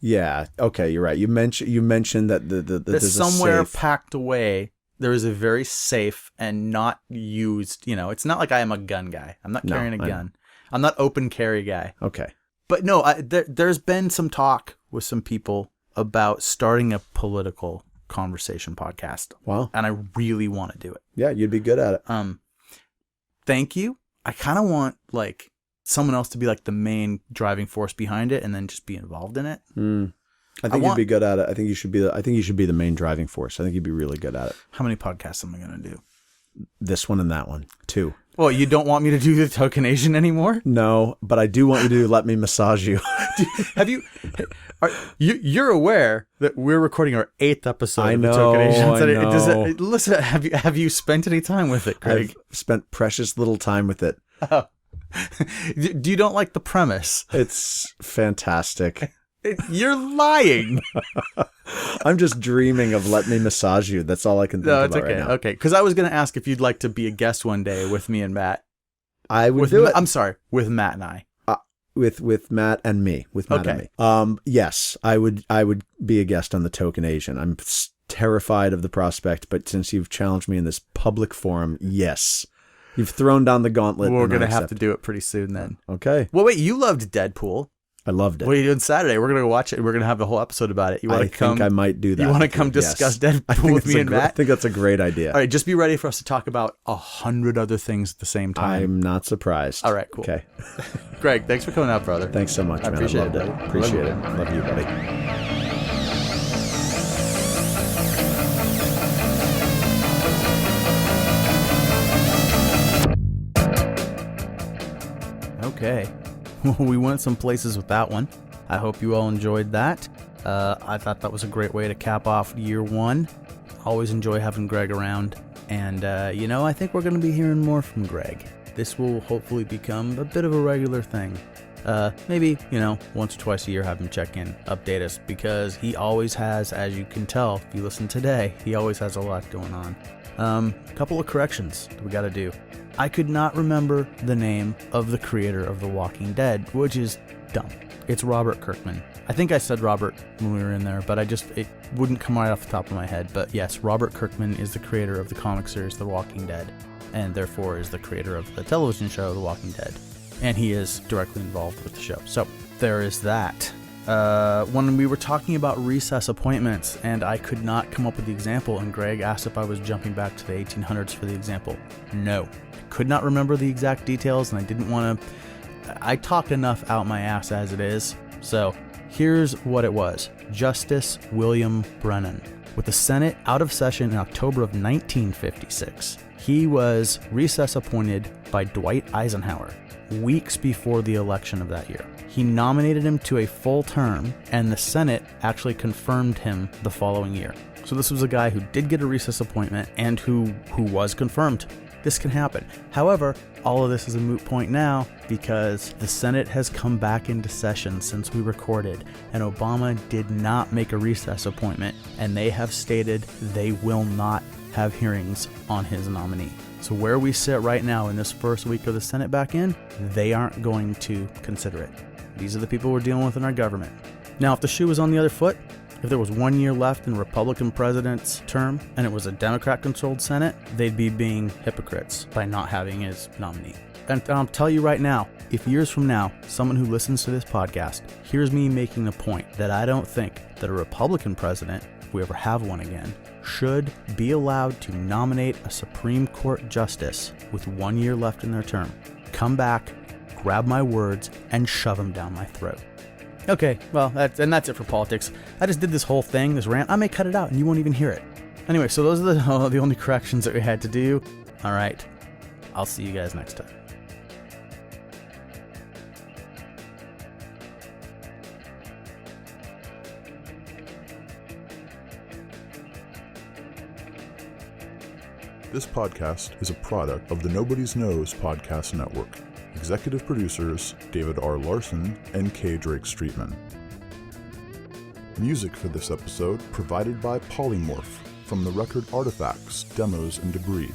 Yeah. Okay, you're right. You mentioned that That there's somewhere a safe. packed away, there is a very safe and not used. It's not like I am a gun guy. I'm not carrying a gun. I'm not open carry guy. Okay. But no, there's been some talk with some people about starting a political conversation podcast. Wow. And I really want to do it. Yeah, you'd be good at it. Thank you. I kind of want like someone else to be like the main driving force behind it and then just be involved in it. I think you'd be good at it. I think you should be the main driving force. I think you'd be really good at it. How many podcasts am I going to do? This one and that one. 2. Well, you don't want me to do the Tokenation anymore? No, but I do want you to let me massage you. Have you? You're aware that we're recording our 8th episode I of the know, Tokenation. I know. Listen, have you spent any time with it, Craig? I've spent precious little time with it. Oh. Do you don't like the premise? It's fantastic. You're lying. I'm just dreaming of let me massage you. That's all I can think No, it's about okay. right now. Okay, because I was going to ask if you'd like to be a guest one day with me and Matt. I would do it. I'm sorry, with Matt and I. With Matt and me. With Matt and me. Yes, I would be a guest on the Token Asian. I'm terrified of the prospect, but since you've challenged me in this public forum, yes. You've thrown down the gauntlet. We're going to have to do it pretty soon then. Okay. Well, wait, you loved Deadpool. I loved it. What are you doing Saturday? We're going to go watch it. We're going to have the whole episode about it. You want to come? I think I might do that. You want to come discuss Deadpool with me and Matt? I think that's a great idea. All right, just be ready for us to talk about 100 other things at the same time. I'm not surprised. All right, cool. Okay. Greg, thanks for coming out, brother. Thanks so much, man. Appreciate I loved it, it. buddy. Appreciate Love it. you. Love you, buddy. Okay. We went some places with that one. I hope you all enjoyed that. I thought that was a great way to cap off year 1. Always enjoy having Greg around. And, I think we're going to be hearing more from Greg. This will hopefully become a bit of a regular thing. Maybe, once or twice a year have him check in, update us, because he always has, as you can tell if you listen today, he always has a lot going on. Couple of corrections that we got to do. I could not remember the name of the creator of The Walking Dead, which is dumb. It's Robert Kirkman. I think I said Robert when we were in there, but it wouldn't come right off the top of my head. But yes, Robert Kirkman is the creator of the comic series The Walking Dead, and therefore is the creator of the television show The Walking Dead. And he is directly involved with the show. So there is that. When we were talking about recess appointments, and I could not come up with the example, and Greg asked if I was jumping back to the 1800s for the example. No. Could not remember the exact details, and I didn't want to... I talk enough out my ass as it is. So here's what it was. Justice William Brennan. With the Senate out of session in October of 1956, he was recess appointed by Dwight Eisenhower weeks before the election of that year. He nominated him to a full term, and the Senate actually confirmed him the following year. So this was a guy who did get a recess appointment and who was confirmed. This can happen. However, all of this is a moot point now because the Senate has come back into session since we recorded, and Obama did not make a recess appointment, and they have stated they will not have hearings on his nominee. So where we sit right now in this first week of the Senate back in, they aren't going to consider it. These are the people we're dealing with in our government. Now, if the shoe was on the other foot, if there was 1 year left in the Republican president's term and it was a Democrat-controlled Senate, they'd be being hypocrites by not having his nominee. And I'll tell you right now, if years from now, someone who listens to this podcast hears me making the point that I don't think that a Republican president, if we ever have one again, should be allowed to nominate a Supreme Court justice with 1 year left in their term, come back, grab my words, and shove them down my throat. Okay, well, that's it for politics. I just did this whole thing, this rant. I may cut it out and you won't even hear it. Anyway, so those are the only corrections that we had to do. All right, I'll see you guys next time. This podcast is a product of the Nobody's Knows Podcast Network. Executive producers David R. Larson and K. Drake Streetman. Music for this episode provided by Polymorph from the record Artifacts, Demos, and Debris.